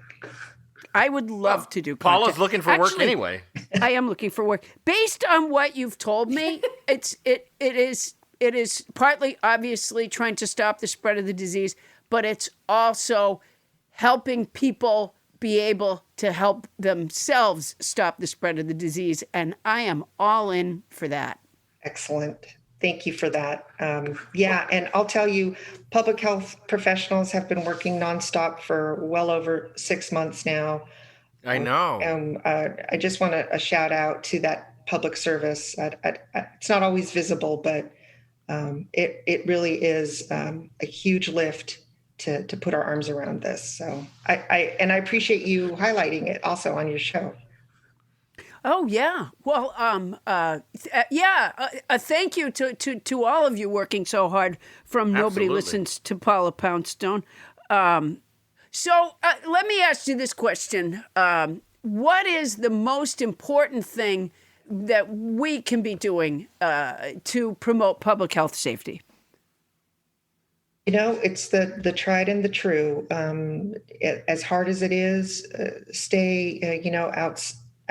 I would love to do contact. Paula's looking for work anyway. I am looking for work. Based on what you've told me, it is partly obviously trying to stop the spread of the disease, but it's also helping people be able to help themselves stop the spread of the disease. And I am all in for that. Excellent. Thank you for that. And I'll tell you, public health professionals have been working nonstop for well over 6 months now. I know. I just want a shout out to that public service. It's not always visible, but it really is a huge lift to put our arms around this. So I appreciate you highlighting it also on your show. Oh, yeah. Well, thank you to all of you working so hard from Nobody Absolutely. Listens to Paula Poundstone. So let me ask you this question. What is the most important thing that we can be doing to promote public health safety? It's the tried and the true. As hard as it is, stay,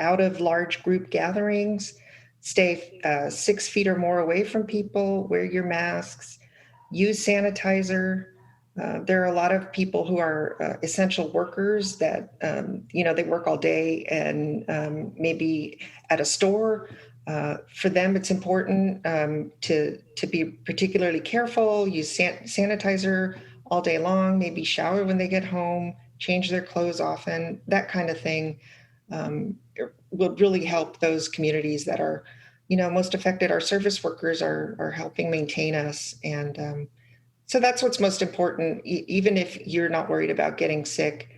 out of large group gatherings, stay 6 feet or more away from people, wear your masks, use sanitizer. There are a lot of people who are essential workers that, they work all day and maybe at a store. For them, it's important to be particularly careful, use sanitizer all day long, maybe shower when they get home, change their clothes often, that kind of thing. Will really help those communities that are, most affected. Our service workers are helping maintain us. And so that's what's most important. Even if you're not worried about getting sick,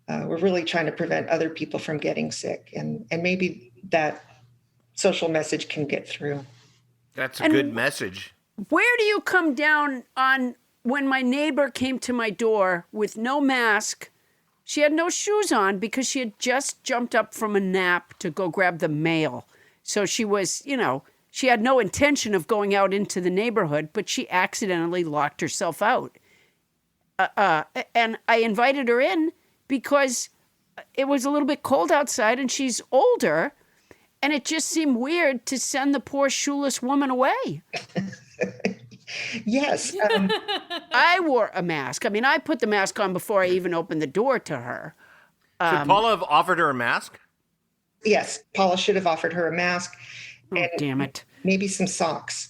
we're really trying to prevent other people from getting sick. And maybe that social message can get through. That's a good message. Where do you come down on when my neighbor came to my door with no mask, She had no shoes on because she had just jumped up from a nap to go grab the mail. So she was, she had no intention of going out into the neighborhood, but she accidentally locked herself out. And I invited her in because it was a little bit cold outside and she's older. And it just seemed weird to send the poor shoeless woman away. Yes. I wore a mask. I mean, I put the mask on before I even opened the door to her. Should Paula have offered her a mask? Yes, Paula should have offered her a mask. And damn it. maybe some socks.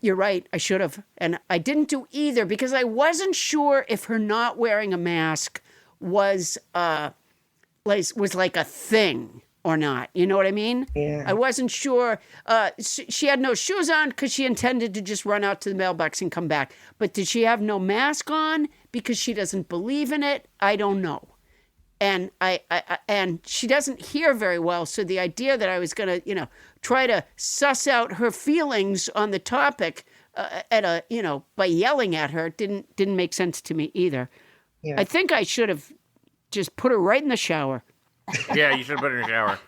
You're right. I should have. And I didn't do either because I wasn't sure if her not wearing a mask was like a thing or not. You know what I mean? Yeah. I wasn't sure. She had no shoes on because she intended to just run out to the mailbox and come back. But did she have no mask on because she doesn't believe in it? I don't know. And and she doesn't hear very well. So the idea that I was going to, try to suss out her feelings on the topic by yelling at her didn't make sense to me either. Yeah. I think I should have just put her right in the shower. Yeah, you should put her in the shower.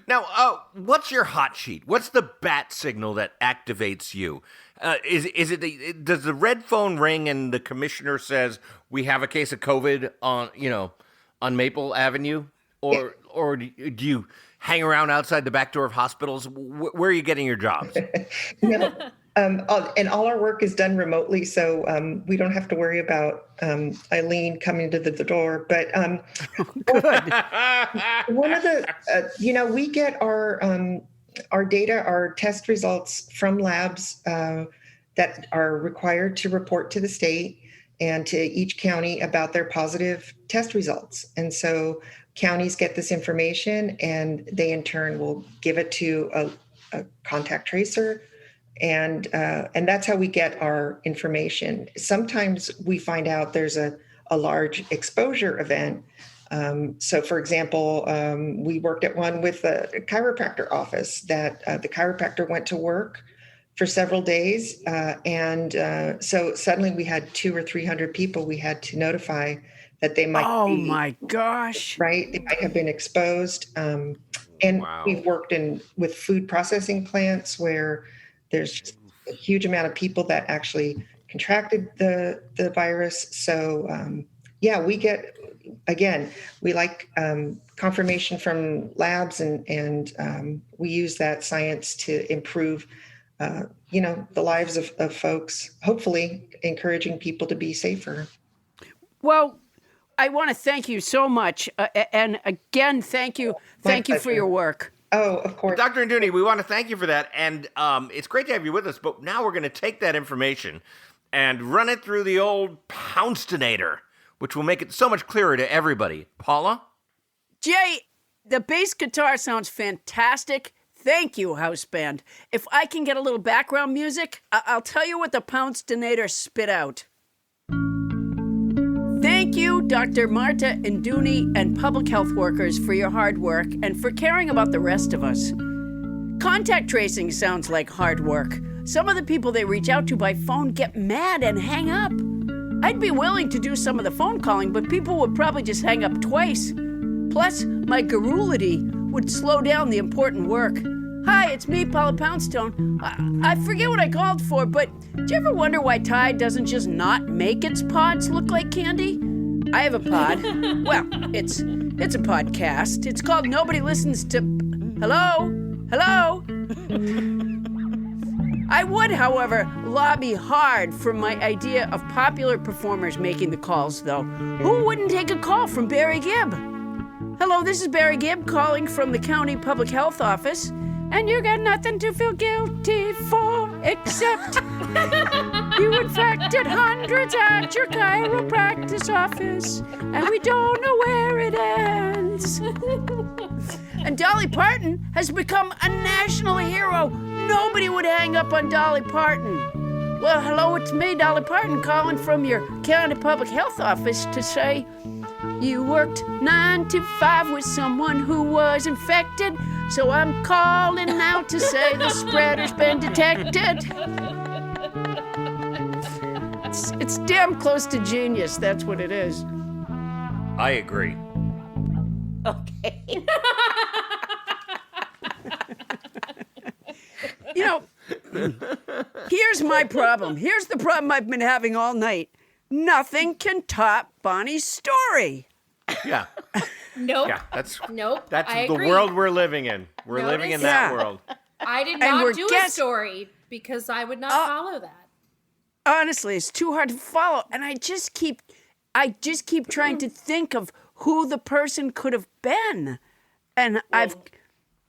Now, what's your hot sheet? What's the bat signal that activates you? Does the red phone ring and the commissioner says we have a case of COVID on Maple Avenue, or do you hang around outside the back door of hospitals? Where are you getting your jobs? No. And all our work is done remotely, so we don't have to worry about Eileen coming to the door. But one of the, we get our data, our test results from labs that are required to report to the state and to each county about their positive test results. And so counties get this information, and they in turn will give it to a contact tracer. And that's how we get our information. Sometimes we find out there's a large exposure event. So, for example, we worked at one with a chiropractor office that the chiropractor went to work for several days. So suddenly we had 200 or 300 people we had to notify that they might Oh, my gosh. Right? They might have been exposed. And Wow. we've worked with food processing plants where there's just a huge amount of people that actually contracted the virus. So, we get, again, we like confirmation from labs and we use that science to improve, the lives of folks, hopefully encouraging people to be safer. Well, I want to thank you so much. And again, thank you for your work. Oh, of course. Dr. Induni, we want to thank you for that. And it's great to have you with us. But now we're going to take that information and run it through the old Poundstonator, which will make it so much clearer to everybody. Paula? Jay, the bass guitar sounds fantastic. Thank you, house band. If I can get a little background music, I'll tell you what the Poundstonator spit out. Thank you, Dr. Marta Induni and public health workers for your hard work and for caring about the rest of us. Contact tracing sounds like hard work. Some of the people they reach out to by phone get mad and hang up. I'd be willing to do some of the phone calling, but people would probably just hang up twice. Plus, my garrulity would slow down the important work. Hi, it's me, Paula Poundstone. I forget what I called for, but do you ever wonder why Tide doesn't just not make its pods look like candy? I have a pod. Well, it's a podcast. It's called Nobody Listens to... Hello? I would, however, lobby hard for my idea of popular performers making the calls, though. Who wouldn't take a call from Barry Gibb? Hello, this is Barry Gibb calling from the county public health office. And you got nothing to feel guilty for, except you infected hundreds at your chiropractic office, and we don't know where it ends. And Dolly Parton has become a national hero. Nobody would hang up on Dolly Parton. Well, hello, it's me, Dolly Parton, calling from your county public health office to say you worked 9 to 5 with someone who was infected. So I'm calling now to say the spreader's been detected. It's It's damn close to genius. That's what it is. I agree. Okay. You know, here's my problem. Here's the problem I've been having all night. Nothing can top Bonnie's story. Yeah. Nope. Yeah, that's Nope. that's I the agree. world we're living in. We're living in that Yeah. world. I did And we're not do a story because I would not follow that. Honestly, it's too hard to follow. And I just keep trying to think of who the person could have been. And I've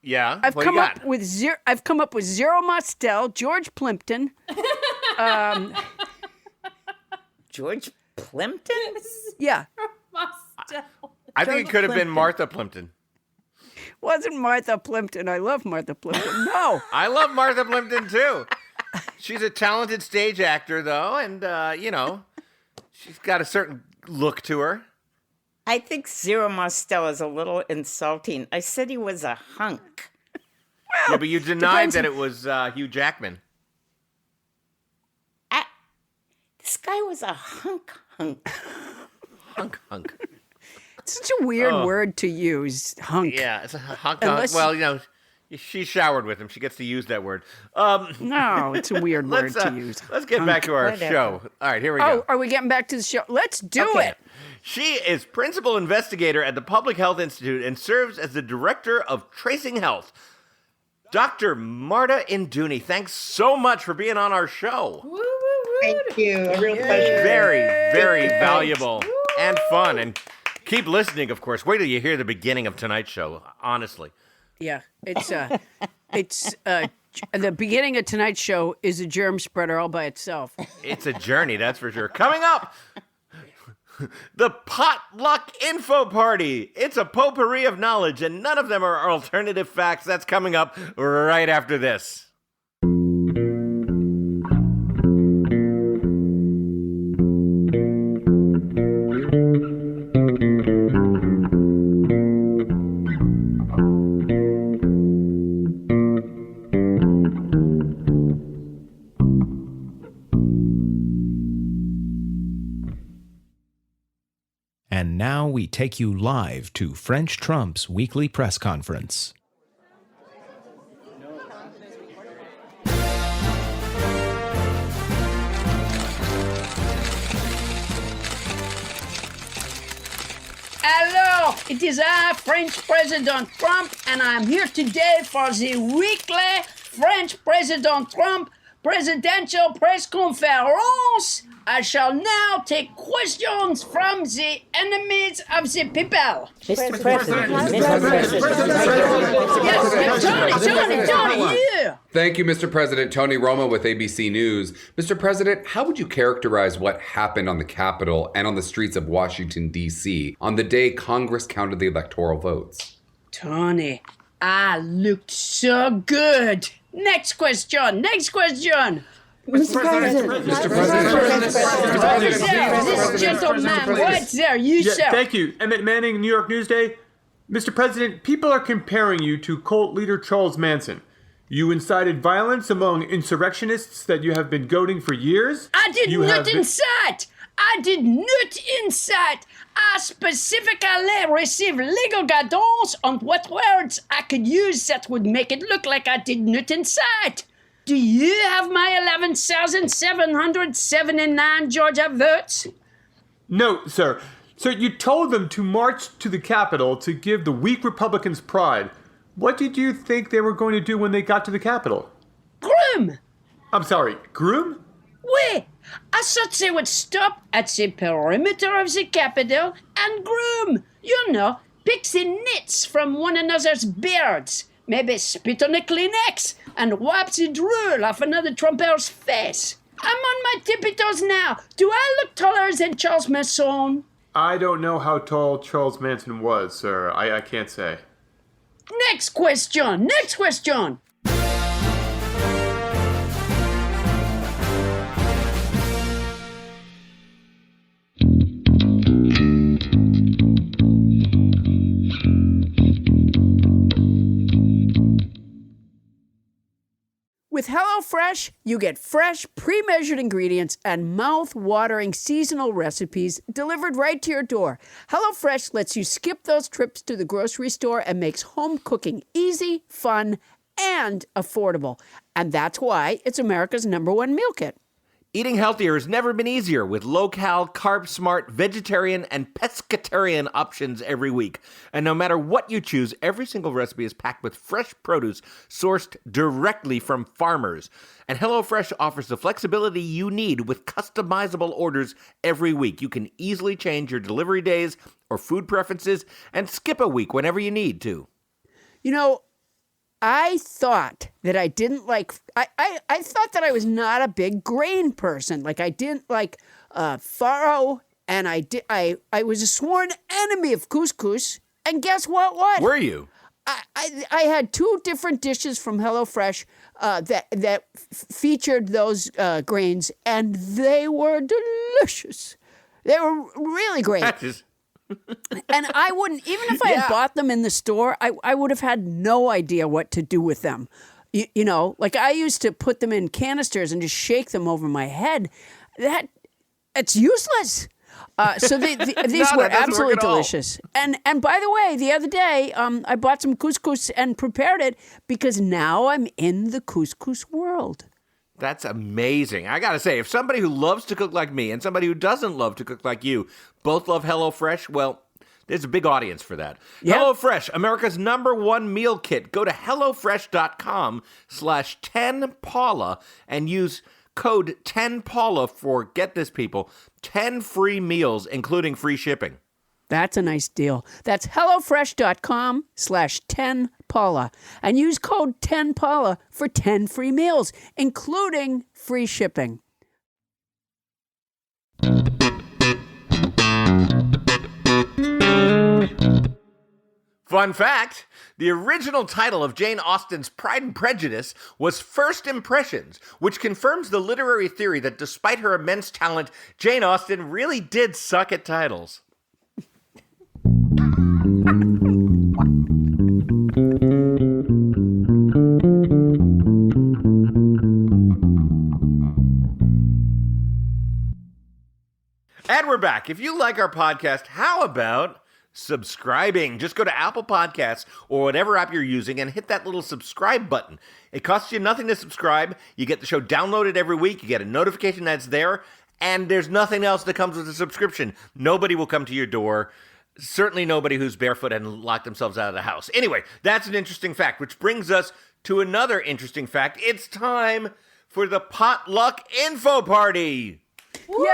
Yeah. I've what come do you got? up with zero. I've come up with Zero Mostel, George Plimpton. George Plimpton? Yeah, I think it could have been Plimpton. Martha Plimpton. wasn't Martha Plimpton. I love Martha Plimpton. No, I love Martha Plimpton too. She's a talented stage actor, though, and she's got a certain look to her. I think Zero Mostel is a little insulting. I said he was a hunk. Yeah, but you denied depends that on- it was Hugh Jackman. This guy was a hunk. Hunk. it's such a weird word to use. Hunk. Yeah, it's a hunk. Unless- Well, she showered with him. She gets to use that word. No, it's a weird word to use. Let's get back to our Whatever. show. All right, here we Oh, go. are we getting back to the show? Let's do Okay. it. She is Principal Investigator at the Public Health Institute and serves as the Director of Tracing Health. Dr. Marta Induni, thanks so much for being on our show. Woo, woo, woo. Thank you. A real pleasure. Very, very valuable and fun. And keep listening, of course. Wait till you hear the beginning of tonight's show, honestly. Yeah, it's the beginning of tonight's show is a germ spreader all by itself. It's a journey, that's for sure. Coming up, the Potluck Info Party. It's a potpourri of knowledge, and none of them are alternative facts. That's coming up right after this. And now we take you live to French Trump's weekly press conference. Hello, it is I, French President Trump, and I'm here today for the weekly French President Trump presidential press conference. I shall now take questions from the enemies of the people. Mr. President. Yes, Tony, you. Thank you, Mr. President. Tony Romo with ABC News. Mr. President, how would you characterize what happened on the Capitol and on the streets of Washington, D.C. on the day Congress counted the electoral votes? Tony, I looked so good. Next question. Mr. President. This gentleman right there, you sir. Thank you. Emmett Manning, New York Newsday. Mr. President, people are comparing you to cult leader Charles Manson. You incited violence among insurrectionists that you have been goading for years. I did You have not been- incite. I specifically received legal guidance on what words I could use that would make it look like I did not incite. Do you have my 11,779 Georgia votes? No, sir. Sir, you told them to march to the Capitol to give the weak Republicans pride. What did you think they were going to do when they got to the Capitol? Groom! I'm sorry, groom? Oui! I thought they would stop at the perimeter of the Capitol and groom. You know, pick the nits from one another's beards. Maybe spit on a Kleenex and wipe the drool off another Trumper's face. I'm on my tippy toes now. Do I look taller than Charles Manson? I don't know how tall Charles Manson was, sir. I can't say. Next question. with HelloFresh, you get fresh, pre-measured ingredients and mouth-watering seasonal recipes delivered right to your door. HelloFresh lets you skip those trips to the grocery store and makes home cooking easy, fun, and affordable. And that's why it's America's #1 meal kit. Eating healthier has never been easier with low-cal, carb-smart, vegetarian, and pescatarian options every week. And no matter what you choose, every single recipe is packed with fresh produce sourced directly from farmers. And HelloFresh offers the flexibility you need with customizable orders every week. You can easily change your delivery days or food preferences and skip a week whenever you need to. You know, I thought that I didn't like, I thought that I was not a big grain person. Like I didn't like farro, and I was a sworn enemy of couscous. And guess what? Were you? I had 2 different dishes from HelloFresh that featured those grains, and they were delicious. They were really great. And I wouldn't, even if I had bought them in the store, I would have had no idea what to do with them. You know, like I used to put them in canisters and just shake them over my head. It's useless. So these were absolutely delicious. And by the way, the other day, I bought some couscous and prepared it because now I'm in the couscous world. That's amazing. I gotta say, if somebody who loves to cook like me and somebody who doesn't love to cook like you both love HelloFresh, well, there's a big audience for that. Yep. HelloFresh, America's #1 meal kit. Go to HelloFresh.com/10Paula and use code 10Paula for, get this people, 10 free meals, including free shipping. That's a nice deal. That's HelloFresh.com/10Paula. And use code 10Paula for 10 free meals, including free shipping. Fun fact, the original title of Jane Austen's Pride and Prejudice was First Impressions, which confirms the literary theory that despite her immense talent, Jane Austen really did suck at titles. And we're back. If you like our podcast, how about subscribing? Just go to Apple Podcasts or whatever app you're using and hit that little subscribe button. It costs you nothing to subscribe. You get the show downloaded every week. You get a notification that's there, and there's nothing else that comes with a subscription. Nobody will come to your door. Certainly nobody who's barefoot and locked themselves out of the house. Anyway, that's an interesting fact, which brings us to another interesting fact. It's time for the Potluck Info Party. Yay!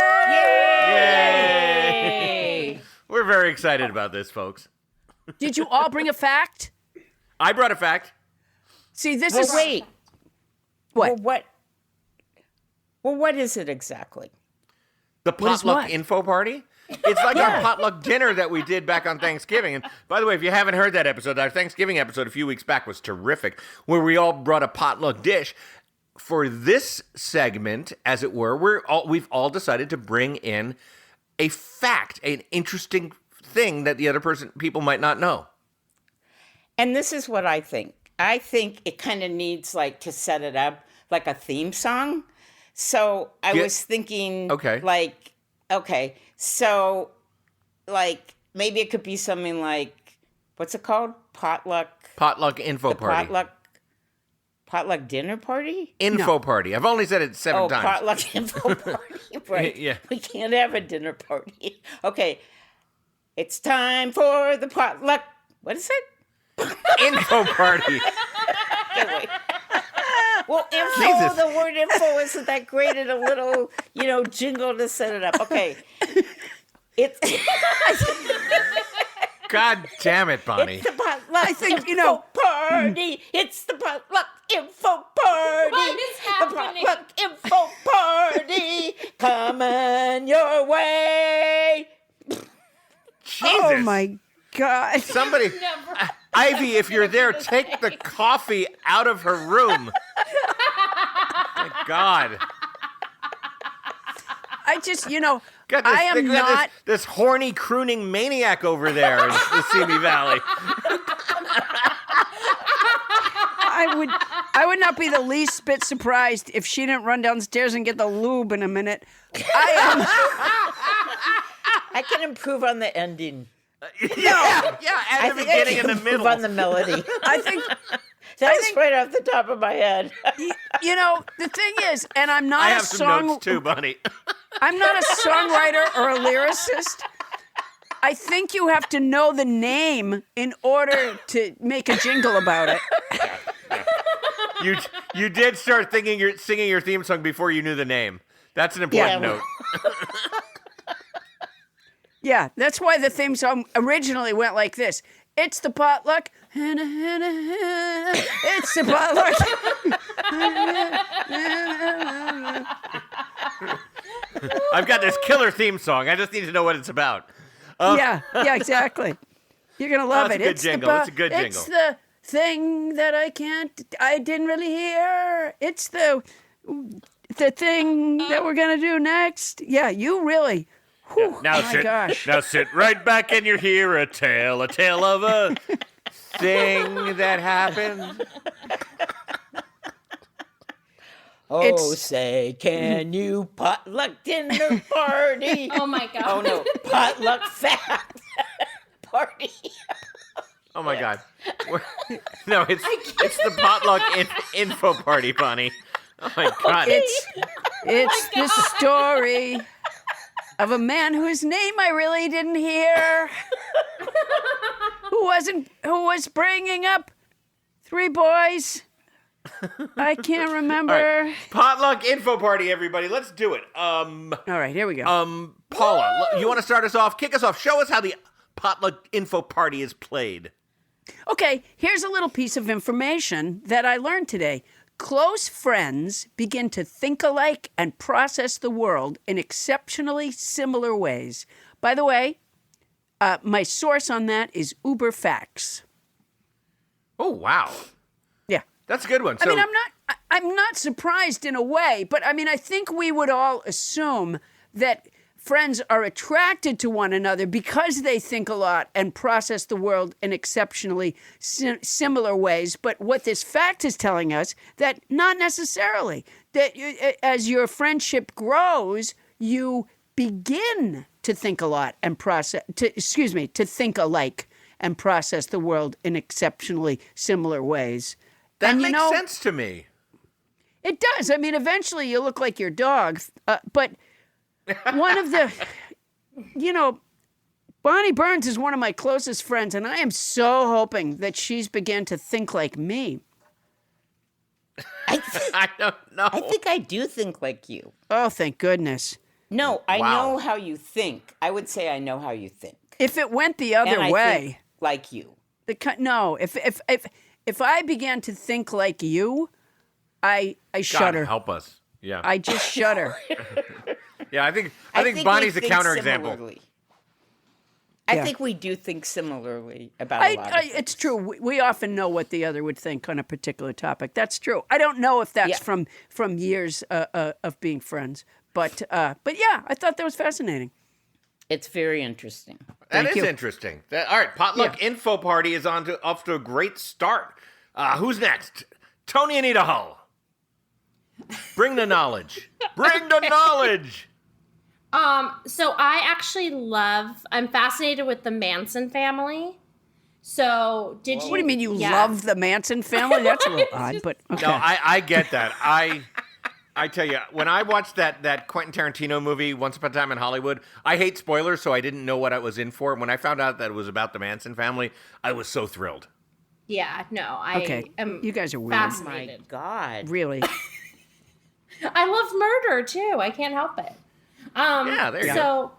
Yay! We're very excited about this, folks. Did you all bring a fact? I brought a fact. See, this Well, is... wait. What? What is it exactly? The What is Potluck what? Info Party? It's like our potluck dinner that we did back on Thanksgiving. And by the way, if you haven't heard that episode, our Thanksgiving episode a few weeks back was terrific, where we all brought a potluck dish. For this segment, as it were, we've all decided to bring in a fact, an interesting thing that the other people might not know. And this is what I think. I think it kind of needs like to set it up like a theme song. So I was thinking, so like maybe it could be something like, what's it called? Potluck Info Party. Potluck dinner party? Info Party. I've only said it 7 times. Potluck info party. Right. Yeah. We can't have a dinner party. Okay. It's time for the potluck. What is it? Info Party. Okay, wait. Well, info, Jesus. the word info isn't that great in a little, jingle to set it up. Okay. It's God damn it, Bonnie. It's the potluck I think, info party. It's the potluck info party. What is happening? The potluck info party. Coming your way. Jesus. Oh, my God. Somebody, Ivy, if you're there, take the coffee out of her room. Thank God. I just, Got I am not... This horny, crooning maniac over there in the Simi Valley. I would not be the least bit surprised if she didn't run downstairs and get the lube in a minute. I can improve on the ending. Yeah, at the beginning and the middle. On the melody. I think That's right off the top of my head. you know, the thing is, and I'm not I a have some notes too, Bunny. I'm not a songwriter or a lyricist. I think you have to know the name in order to make a jingle about it. You did start singing your theme song before you knew the name. That's an important note. Yeah, that's why the theme song originally went like this. It's the potluck. It's the potluck. I've got this killer theme song. I just need to know what it's about. Yeah, exactly. You're going to love it. It's a good jingle. It's a good jingle. It's the thing that I didn't really hear. It's the thing that we're going to do next. Yeah, you really... Whew, now sit right back and you hear a tale of a thing that happened. Say, can you potluck dinner party? Oh my God. Oh no, potluck fat party. Oh my God. No, it's the Potluck Info Party, Bunny. Oh my God. It's the story of a man whose name I really didn't hear, who was bringing up 3 boys. I can't remember. Right. Potluck Info Party, everybody. Let's do it. All right, here we go. Paula, you want to start us off? Kick us off. Show us how the Potluck Info Party is played. Okay, here's a little piece of information that I learned today. Close friends begin to think alike and process the world in exceptionally similar ways. By the way, my source on that is Uber Facts. Oh, wow. Yeah. That's a good one. I mean, I'm not surprised in a way, but I mean, I think we would all assume that friends are attracted to one another because they think a lot and process the world in exceptionally similar ways. But what this fact is telling us, that not necessarily. That as your friendship grows, you begin to think a lot and to think alike and process the world in exceptionally similar ways. That and, makes sense to me. It does. I mean, eventually you look like your dog, but one of the, Bonnie Burns is one of my closest friends, and I am so hoping that she's began to think like me. I don't know. I think I do think like you. Oh, thank goodness. No, I know how you think. I would say I know how you think. If it went the other and way, I think like you. If I began to think like you, I shudder. God help us. Yeah. I just shudder. Yeah, I think Bonnie's a counterexample. Similarly. I think we do think similarly about a lot of things. It's true. We often know what the other would think on a particular topic. That's true. I don't know if that's from years of being friends, but yeah, I thought that was fascinating. It's very interesting. That is interesting. All right, Potluck Info Party is off to a great start. Who's next? Tony and Anita Hull. Bring the knowledge. Bring the knowledge. So I'm fascinated with the Manson family. So What do you mean you love the Manson family? That's a little odd, but okay. No, I get that. I tell you, when I watched that Quentin Tarantino movie, Once Upon a Time in Hollywood, I hate spoilers, so I didn't know what I was in for. When I found out that it was about the Manson family, I was so thrilled. Yeah, no, I am. You guys are weird. Fascinated. Oh my God. Really? I love murder too. I can't help it. Yeah, there you go.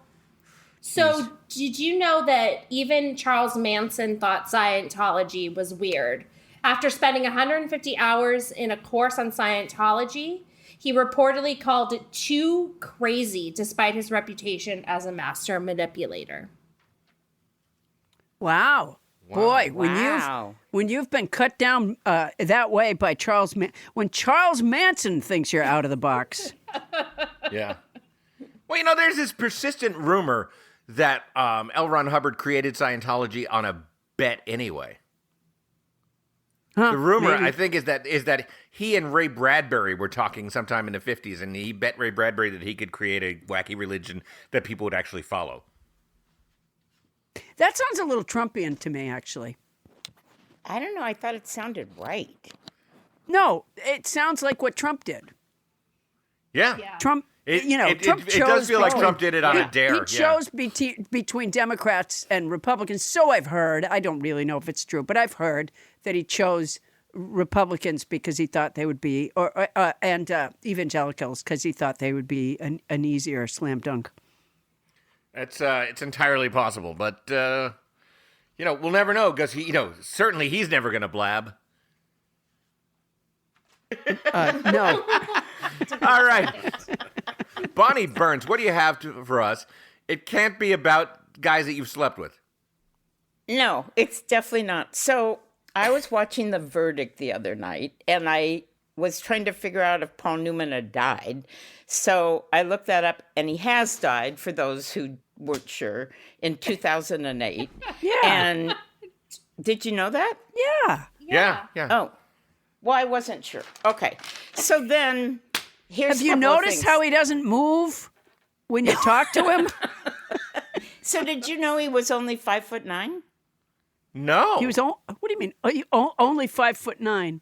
So did you know that even Charles Manson thought Scientology was weird? After spending 150 hours in a course on Scientology, he reportedly called it too crazy despite his reputation as a master manipulator. Wow. Boy, when you've been cut down that way by when Charles Manson thinks you're out of the box. Yeah. Well, there's this persistent rumor that L. Ron Hubbard created Scientology on a bet anyway. The rumor, maybe. I think, is that he and Ray Bradbury were talking sometime in the 50s, and he bet Ray Bradbury that he could create a wacky religion that people would actually follow. That sounds a little Trumpian to me, actually. I don't know. I thought it sounded right. No, it sounds like what Trump did. Yeah. Trump, Trump chose. It does feel like between- Trump did it on a dare. He chose between Democrats and Republicans. So I've heard. I don't really know if it's true, but I've heard that he chose Republicans because he thought they would be, and evangelicals because he thought they would be an easier slam dunk. It's entirely possible, but we'll never know because certainly he's never going to blab. No. All right. Bonnie Burns, what do you have for us? It can't be about guys that you've slept with. No, it's definitely not. So I was watching The Verdict the other night, and I was trying to figure out if Paul Newman had died. So I looked that up, and he has died, for those who weren't sure, in 2008. Yeah. And did you know that? Yeah. Yeah. Oh, well, I wasn't sure. Okay. So then, here's Have you a couple of noticed things. how he doesn't move when you talk to him? So did you know he was only 5'9"? No. He was. What do you mean? Only 5'9"?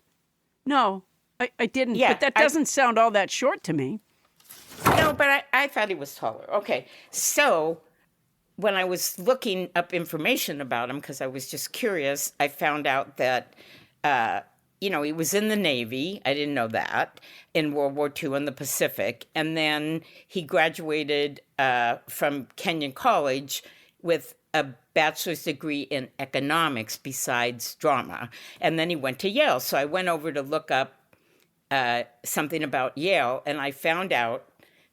No, I didn't. Yeah, but that doesn't sound all that short to me. No, but I thought he was taller. Okay. So when I was looking up information about him, because I was just curious, I found out that, he was in the Navy. I didn't know that. In World War II in the Pacific. And then he graduated from Kenyon College with a bachelor's degree in economics besides drama. And then he went to Yale. So I went over to look up something about Yale, and I found out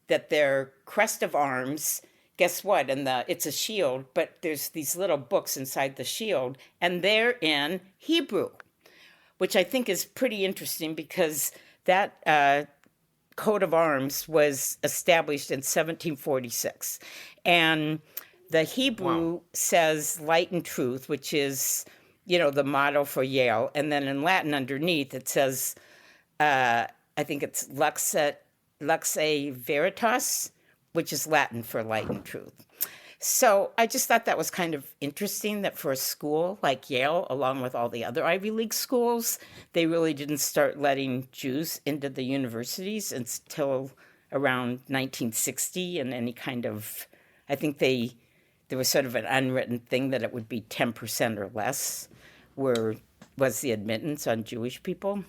that their crest of arms, guess what? It's a shield, but there's these little books inside the shield, and they're in Hebrew, which I think is pretty interesting because that coat of arms was established in 1746. And the Hebrew says light and truth, which is, the motto for Yale. And then in Latin underneath, it says, I think it's Luxe Veritas, which is Latin for light and truth. So I just thought that was kind of interesting that for a school like Yale, along with all the other Ivy League schools, they really didn't start letting Jews into the universities until around 1960. And any kind of, I think there was sort of an unwritten thing that it would be 10% or less was the admittance on Jewish people.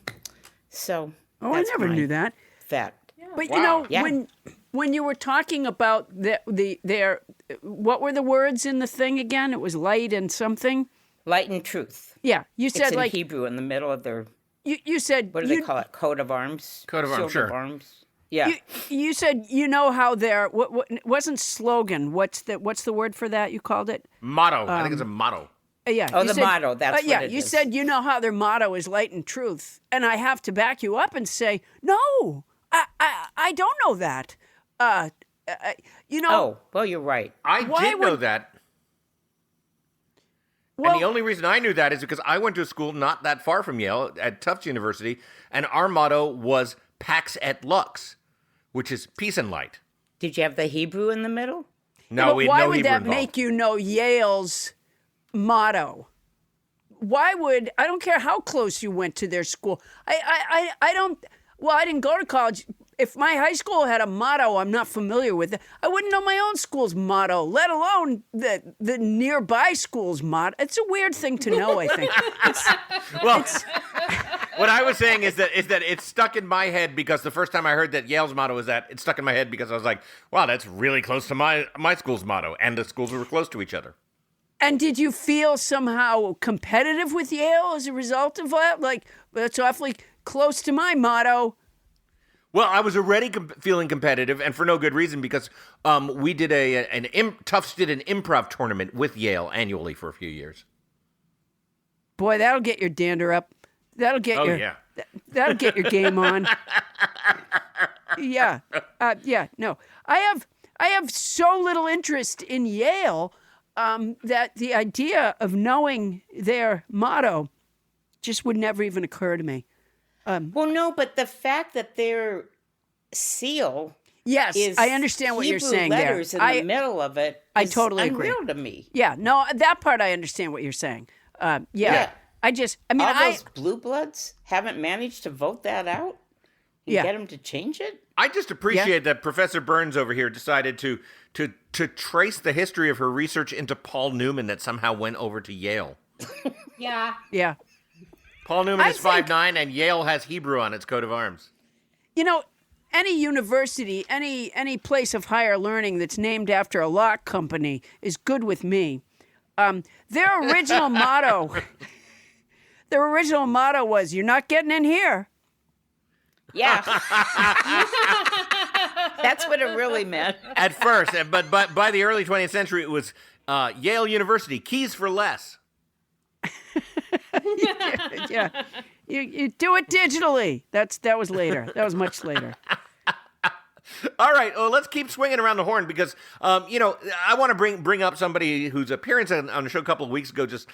So I never knew that. Fact. But Yeah. when you were talking about their what were the words in the thing again? It was light and something. Light and truth. Yeah, you said It's in like Hebrew in the middle of their. you said What do they call it? Coat of arms. Coat of arms, Shield sure. Of arms. Yeah. You said how their what wasn't slogan. What's the word for that? You called it. Motto. I think it's a motto. Yeah. Oh, you the said- motto. That's what yeah. it You is. said how their motto is light and truth, and I have to back you up and say no. I don't know that. Oh, well, you're right. I Why did know would- that. Well, And the only reason I knew that is because I went to a school not that far from Yale at Tufts University, and our motto was Pax et Lux, which is peace and light. Did you have the Hebrew in the middle? No, but we had why no would Hebrew that involved. make you know Yale's motto? Why would I don't care how close you went to their school. I don't. Well, I didn't go to college. If my high school had a motto I'm not familiar with, I wouldn't know my own school's motto, let alone the nearby school's motto. It's a weird thing to know, I think. Well, what I was saying is that it's stuck in my head because the first time I heard that Yale's motto was that, it stuck in my head because I was like, wow, that's really close to my school's motto, and the schools were close to each other. And did you feel somehow competitive with Yale as a result of that? Like, that's awfully close to my motto. Well, I was already feeling competitive, and for no good reason, because we did Tufts did an improv tournament with Yale annually for a few years. Boy, that'll get your dander up. That'll get that'll get your game on. Yeah. No. I have so little interest in Yale that the idea of knowing their motto just would never even occur to me. Well, no, but the fact that their seal Yes, is I understand what you're Hebrew saying there. letters in the middle of it I is totally agree. unreal to me. Yeah, no, that part I understand what you're saying. Yeah. I mean, all those blue bloods haven't managed to vote that out and get them to change it. I just appreciate that Professor Burns over here decided to trace the history of her research into Paul Newman that somehow went over to Yale. Yeah. Yeah. Paul Newman is 5'9", and Yale has Hebrew on its coat of arms. You know, any university, any place of higher learning that's named after a lock company is good with me. Their original motto was, "You're not getting in here." Yeah. That's what it really meant. At first, but by the early 20th century, it was Yale University, keys for less. Yeah. You do it digitally. That was later. That was much later. All right, well, let's keep swinging around the horn because, I want to bring up somebody whose appearance on the show a couple of weeks ago just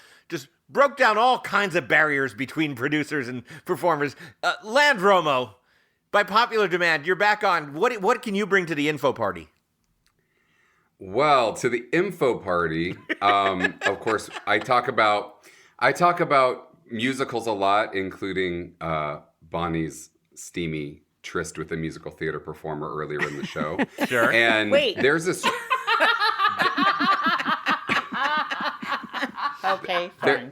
broke down all kinds of barriers between producers and performers. Land Romo, by popular demand, you're back on. What can you bring to the info party? Well, to the info party, of course, I talk about musicals a lot, including Bonnie's steamy tryst with a musical theater performer earlier in the show. Sure. And there's this. Okay, fine.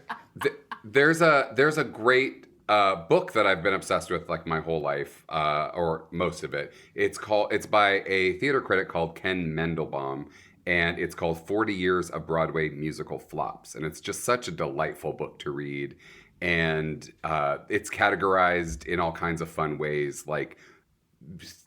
There's a great book that I've been obsessed with like my whole life, or most of it. It's by a theater critic called Ken Mendelbaum, and it's called 40 Years of Broadway Musical Flops. And it's just such a delightful book to read. And it's categorized in all kinds of fun ways, like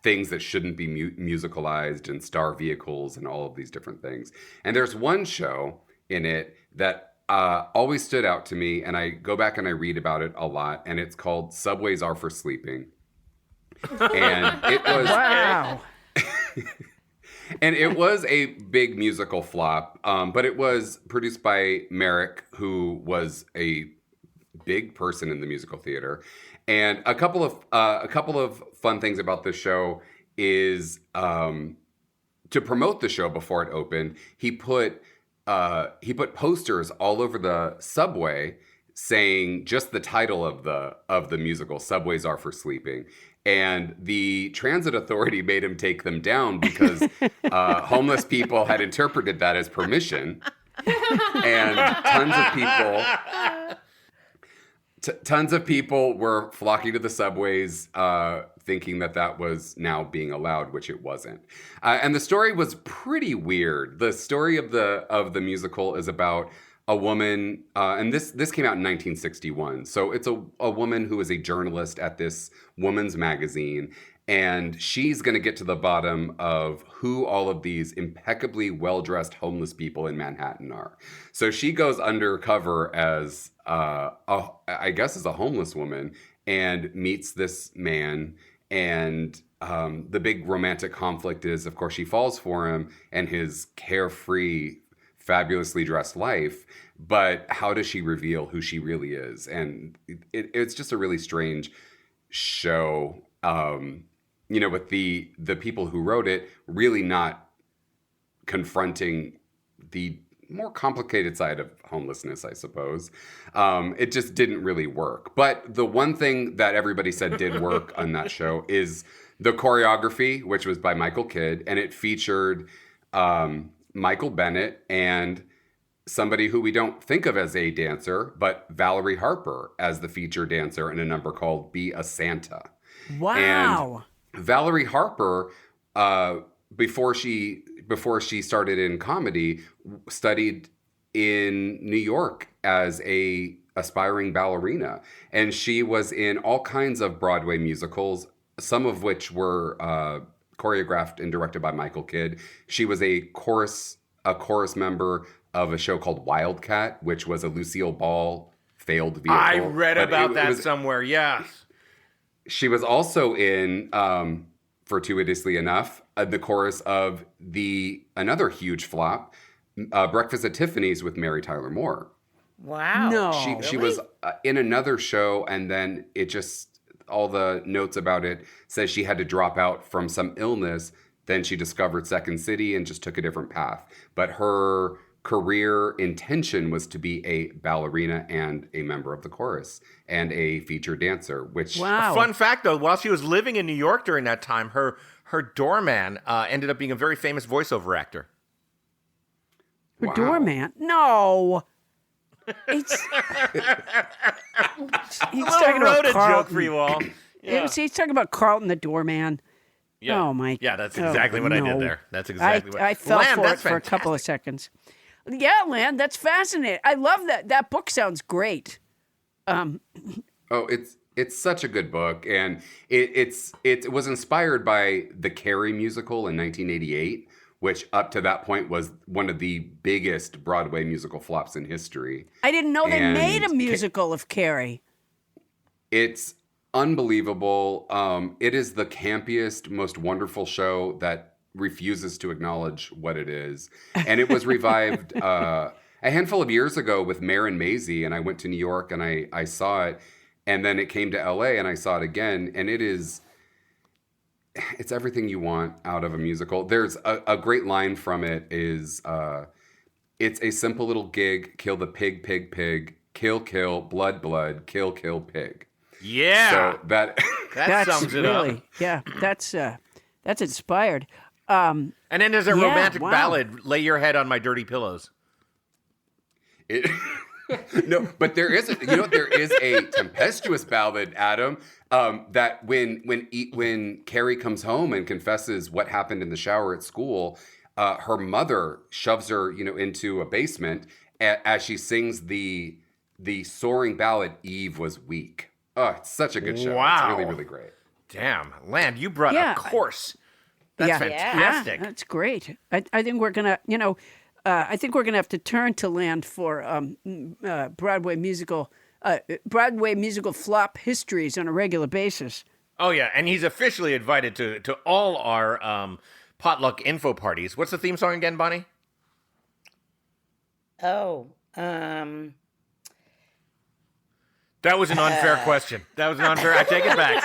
things that shouldn't be musicalized and star vehicles and all of these different things. And there's one show in it that always stood out to me, and I go back and I read about it a lot, and it's called Subways Are for Sleeping. And it was... Wow. And it was a big musical flop, but it was produced by Merrick, who was a big person in the musical theater. And a couple of fun things about this show is to promote the show before it opened, he put posters all over the subway saying just the title of the musical, Subways Are for Sleeping. And the transit authority made him take them down because homeless people had interpreted that as permission. And tons of people were flocking to the subways thinking that was now being allowed, which it wasn't. And the story was pretty weird. The story of the musical is about a woman, and this came out in 1961. So it's a woman who is a journalist at this woman's magazine, and she's going to get to the bottom of who all of these impeccably well-dressed homeless people in Manhattan are. So she goes undercover as, I guess, as a homeless woman, and meets this man. And the big romantic conflict is, of course, she falls for him and his carefree, fabulously dressed life, but how does she reveal who she really is? And it's just a really strange show, with the people who wrote it really not confronting the more complicated side of homelessness, I suppose. It just didn't really work. But the one thing that everybody said did work on that show is the choreography, which was by Michael Kidd, and it featured Michael Bennett and somebody who we don't think of as a dancer, but Valerie Harper as the feature dancer in a number called Be a Santa. Wow. And Valerie Harper, before she started in comedy, studied in New York as a aspiring ballerina. And she was in all kinds of Broadway musicals, some of which were choreographed and directed by Michael Kidd. She was a chorus member of a show called Wildcat, which was a Lucille Ball failed vehicle. I read about that somewhere, yes. She was also in, fortuitously enough, the chorus of another huge flop, Breakfast at Tiffany's with Mary Tyler Moore. Wow. No. She was in another show, and then it just, all the notes about it says she had to drop out from some illness. Then she discovered Second City and just took a different path. But her career intention was to be a ballerina and a member of the chorus and a featured dancer, which... Wow. Fun fact, though, while she was living in New York during that time, her doorman ended up being a very famous voiceover actor. Her Wow. doorman? No. He's talking about Rhoda Carlton. joke for you all. Yeah. He's talking about Carlton the doorman. Yeah. Oh, my. Yeah, that's exactly what I did there. That's exactly what I fell Lamb, for it that's for a couple of seconds. Yeah, Lan, that's fascinating. I love that. That book sounds great. Oh, it's such a good book, and it was inspired by the Carrie musical in 1988, which up to that point was one of the biggest Broadway musical flops in history. I didn't know they And made a musical of Carrie. It's unbelievable. It is the campiest, most wonderful show that refuses to acknowledge what it is. And it was revived a handful of years ago with Mare and Maisie, and I went to New York and I saw it, and then it came to LA and I saw it again, and it's everything you want out of a musical. There's a great line from it is, it's a simple little gig, kill the pig, pig, pig, kill, kill, blood, blood, kill, kill, pig. Yeah. So that Sums it up. Yeah, that's inspired. And then there's a Yeah, romantic wow. ballad, Lay Your Head on My Dirty Pillows. No, but there is a tempestuous ballad, Adam, that when Carrie comes home and confesses what happened in the shower at school, her mother shoves her, into a basement as she sings the soaring ballad, Eve Was Weak. Oh, it's such a good show. Wow. It's really, really great. Damn, Land, you brought Yeah. a course. That's fantastic. Yeah, that's great. I think we're gonna, I think we're gonna have to turn to Land for Broadway musical flop histories on a regular basis. Oh yeah, and he's officially invited to all our potluck info parties. What's the theme song again, Bonnie? Oh, That was an unfair question. That was an unfair. I take it back.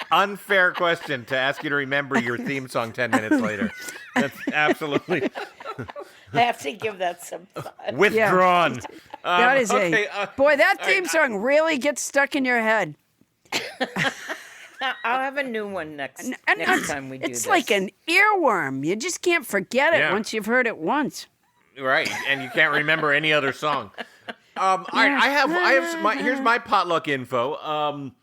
Unfair question to ask you to remember your theme song 10 minutes later. That's absolutely I have to give that some thought. withdrawn. That is okay, boy. That theme song really gets stuck in your head. I'll have a new one next time we do this. It's like an earworm. You just can't forget it Yeah. once you've heard it once. Right, and you can't remember any other song. All right, here's my potluck info.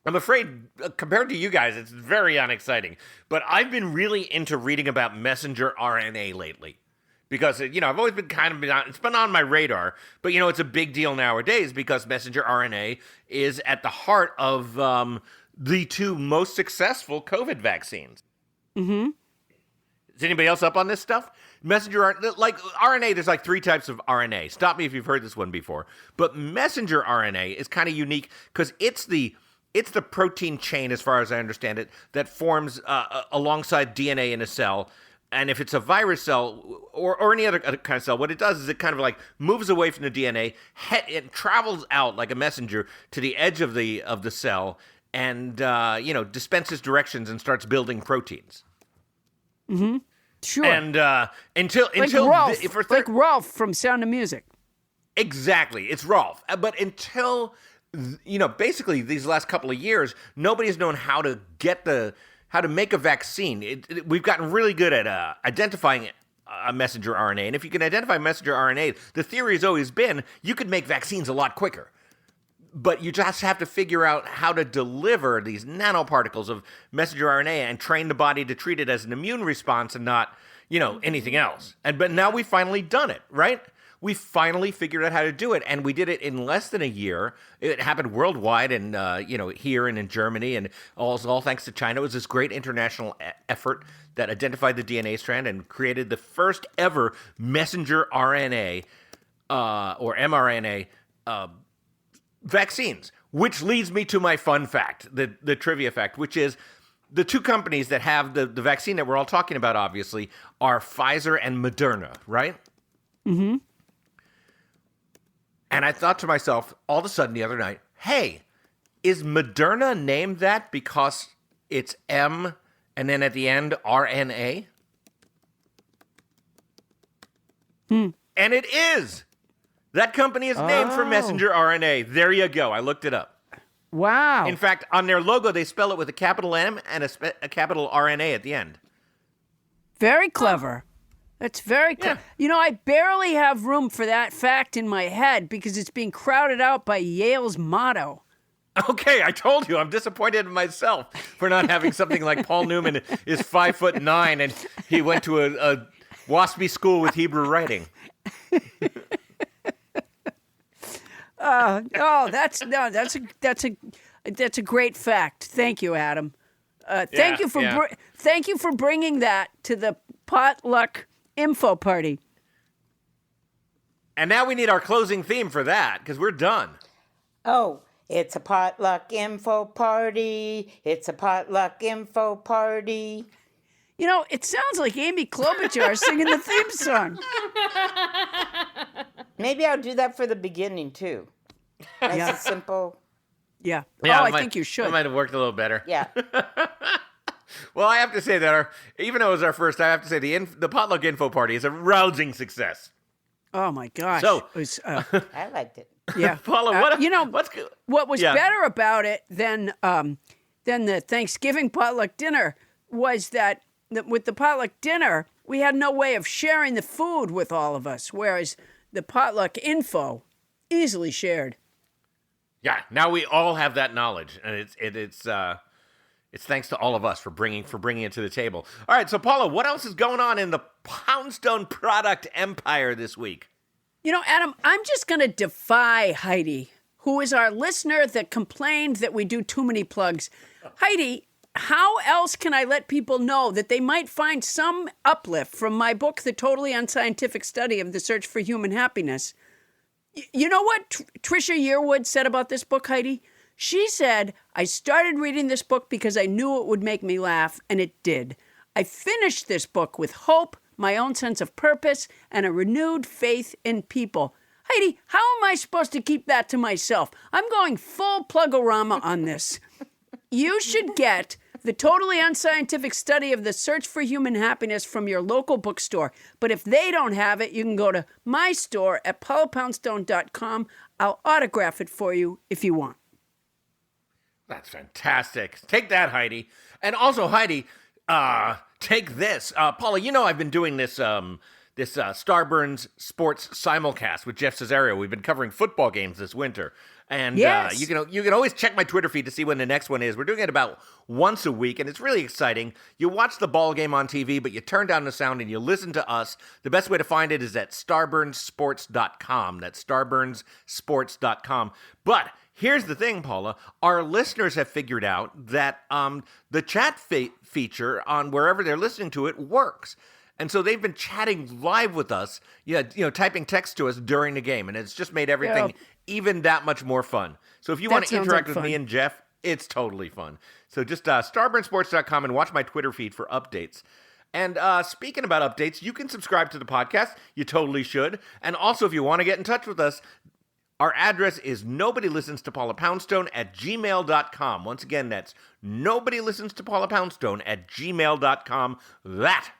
I'm afraid, compared to you guys, it's very unexciting. But I've been really into reading about messenger RNA lately. Because, I've always been it's been on my radar. But, it's a big deal nowadays because messenger RNA is at the heart of the two most successful COVID vaccines. Mm-hmm. Is anybody else up on this stuff? Messenger, like RNA, there's like three types of RNA. Stop me if you've heard this one before. But messenger RNA is kind of unique because it's the protein chain, as far as I understand it, that forms alongside DNA in a cell. And if it's a virus cell or any other kind of cell, what it does is it kind of like moves away from the DNA, it travels out like a messenger to the edge of the cell, and dispenses directions and starts building proteins. Mm-hmm. Sure. And until like Rolf from Sound of Music. Exactly, it's Rolf. But until basically these last couple of years, nobody's known how to make a vaccine. We've gotten really good at identifying a messenger RNA, and if you can identify messenger RNA, the theory has always been you could make vaccines a lot quicker. But you just have to figure out how to deliver these nanoparticles of messenger RNA and train the body to treat it as an immune response and not, anything else. But now we've finally done it, right? We finally figured out how to do it, and we did it in less than a year. It happened worldwide, and here and in Germany, and all thanks to China. It was this great international effort that identified the DNA strand and created the first ever messenger RNA or mRNA vaccines. Which leads me to my fun fact, the trivia fact, which is the two companies that have the vaccine that we're all talking about, obviously, are Pfizer and Moderna, right? Mm-hmm. And I thought to myself all of a sudden the other night, hey, is Moderna named that because it's M and then at the end RNA? And it is. That company is named for messenger RNA. There you go. I looked it up. Wow. In fact, on their logo, they spell it with a capital M and a capital RNA at the end. Very clever. That's very clever. Yeah. You know, I barely have room for that fact in my head because it's being crowded out by Yale's motto. Okay, I told you, I'm disappointed in myself for not having something like Paul Newman is 5'9" and he went to a waspy school with Hebrew writing. That's a great fact. Thank you, Adam. Thank you for bringing that to the Potluck Info Party. And now we need our closing theme for that because we're done. Oh, it's a potluck info party. It's a potluck info party. You know, it sounds like Amy Klobuchar singing the theme song. Maybe I'll do that for the beginning, too. Nice and simple. Yeah. I think you should. That might have worked a little better. Yeah. Well, I have to say that even though it was our first, I have to say the Potluck Info Party is a rousing success. Oh, my gosh. So, It was, I liked it. Yeah. Paula, what was better about it than the Thanksgiving potluck dinner was that with the potluck dinner, we had no way of sharing the food with all of us, whereas the potluck info easily shared. Yeah, now we all have that knowledge, and it's thanks to all of us for bringing it to the table. All right, so Paula, what else is going on in the Poundstone product empire this week? You know, Adam, I'm just going to defy Heidi, who is our listener that complained that we do too many plugs. Heidi, how else can I let people know that they might find some uplift from my book, The Totally Unscientific Study of the Search for Human Happiness? You know what Trisha Yearwood said about this book, Heidi? She said, I started reading this book because I knew it would make me laugh, and it did. I finished this book with hope, my own sense of purpose, and a renewed faith in people. Heidi, how am I supposed to keep that to myself? I'm going full plugorama on this. You should get The Totally Unscientific Study of the Search for Human Happiness from your local bookstore. But if they don't have it, you can go to my store at paulapoundstone.com. I'll autograph it for you if you want. That's fantastic. Take that, Heidi. And also, Heidi, take this. Paula, you know I've been doing this Starburns Sports simulcast with Jeff Cesario. We've been covering football games this winter. And yes. You can always check my Twitter feed to see when the next one is. We're doing it about once a week, and it's really exciting. You watch the ball game on TV, but you turn down the sound and you listen to us. The best way to find it is at starburnsports.com. That's starburnsports.com. But here's the thing, Paula. Our listeners have figured out that the chat feature on wherever they're listening to it works. And so they've been chatting live with us, typing text to us during the game. And it's just made everything even that much more fun. So if you want to interact with me and Jeff, it's totally fun. So just starburnsports.com and watch my Twitter feed for updates. And speaking about updates, you can subscribe to the podcast. You totally should. And also, if you want to get in touch with us, our address is nobodylistens-to-Paula-Poundstone@gmail.com. Once again, that's nobodylistens-to-Paula-Poundstone@gmail.com. That,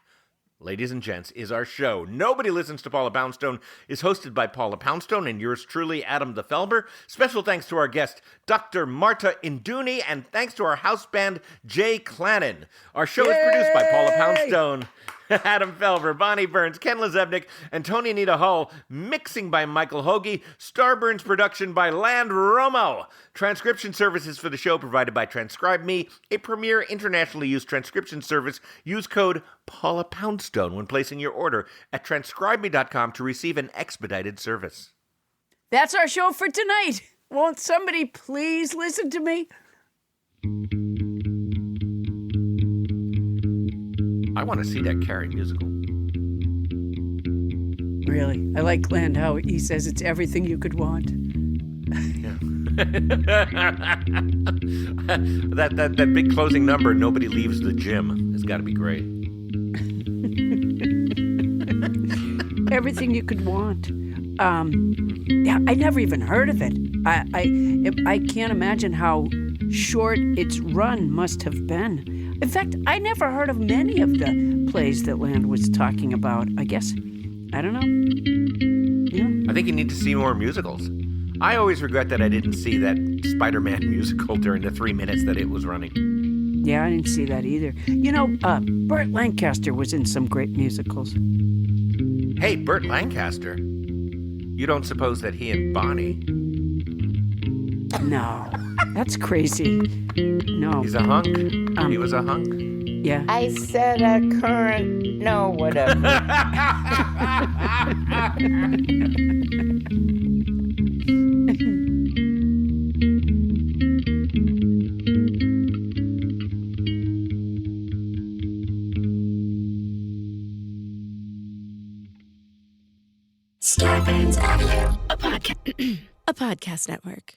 ladies and gents, is our show. Nobody Listens to Paula Poundstone is hosted by Paula Poundstone and yours truly, Adam the Felber. Special thanks to our guest, Dr. Marta Induni, and thanks to our house band, Jay Clanin. Our show is produced by Paula Poundstone, Adam Felber, Bonnie Burns, Ken Lezebnik, and Tony Anita Hull. Mixing by Michael Hoagie. Starburns production by Land Romo. Transcription services for the show provided by TranscribeMe, a premier internationally used transcription service. Use code Paula Poundstone when placing your order at transcribeme.com to receive an expedited service. That's our show for tonight. Won't somebody please listen to me? I want to see that Carrie musical. Really? I like Land how he says it's everything you could want. Yeah. that big closing number, nobody leaves the gym, has got to be great. Everything you could want. Yeah, I never even heard of it. I can't imagine how short its run must have been. In fact, I never heard of many of the plays that Land was talking about. I guess, I don't know. Yeah. I think you need to see more musicals. I always regret that I didn't see that Spider-Man musical during the 3 minutes that it was running. Yeah, I didn't see that either. Burt Lancaster was in some great musicals. Hey, Burt Lancaster. You don't suppose that he and Bonnie... No, that's crazy. No. He's a hunk. He was a hunk. Yeah. I said a current. No, whatever. Starburns Audio, a podcast network.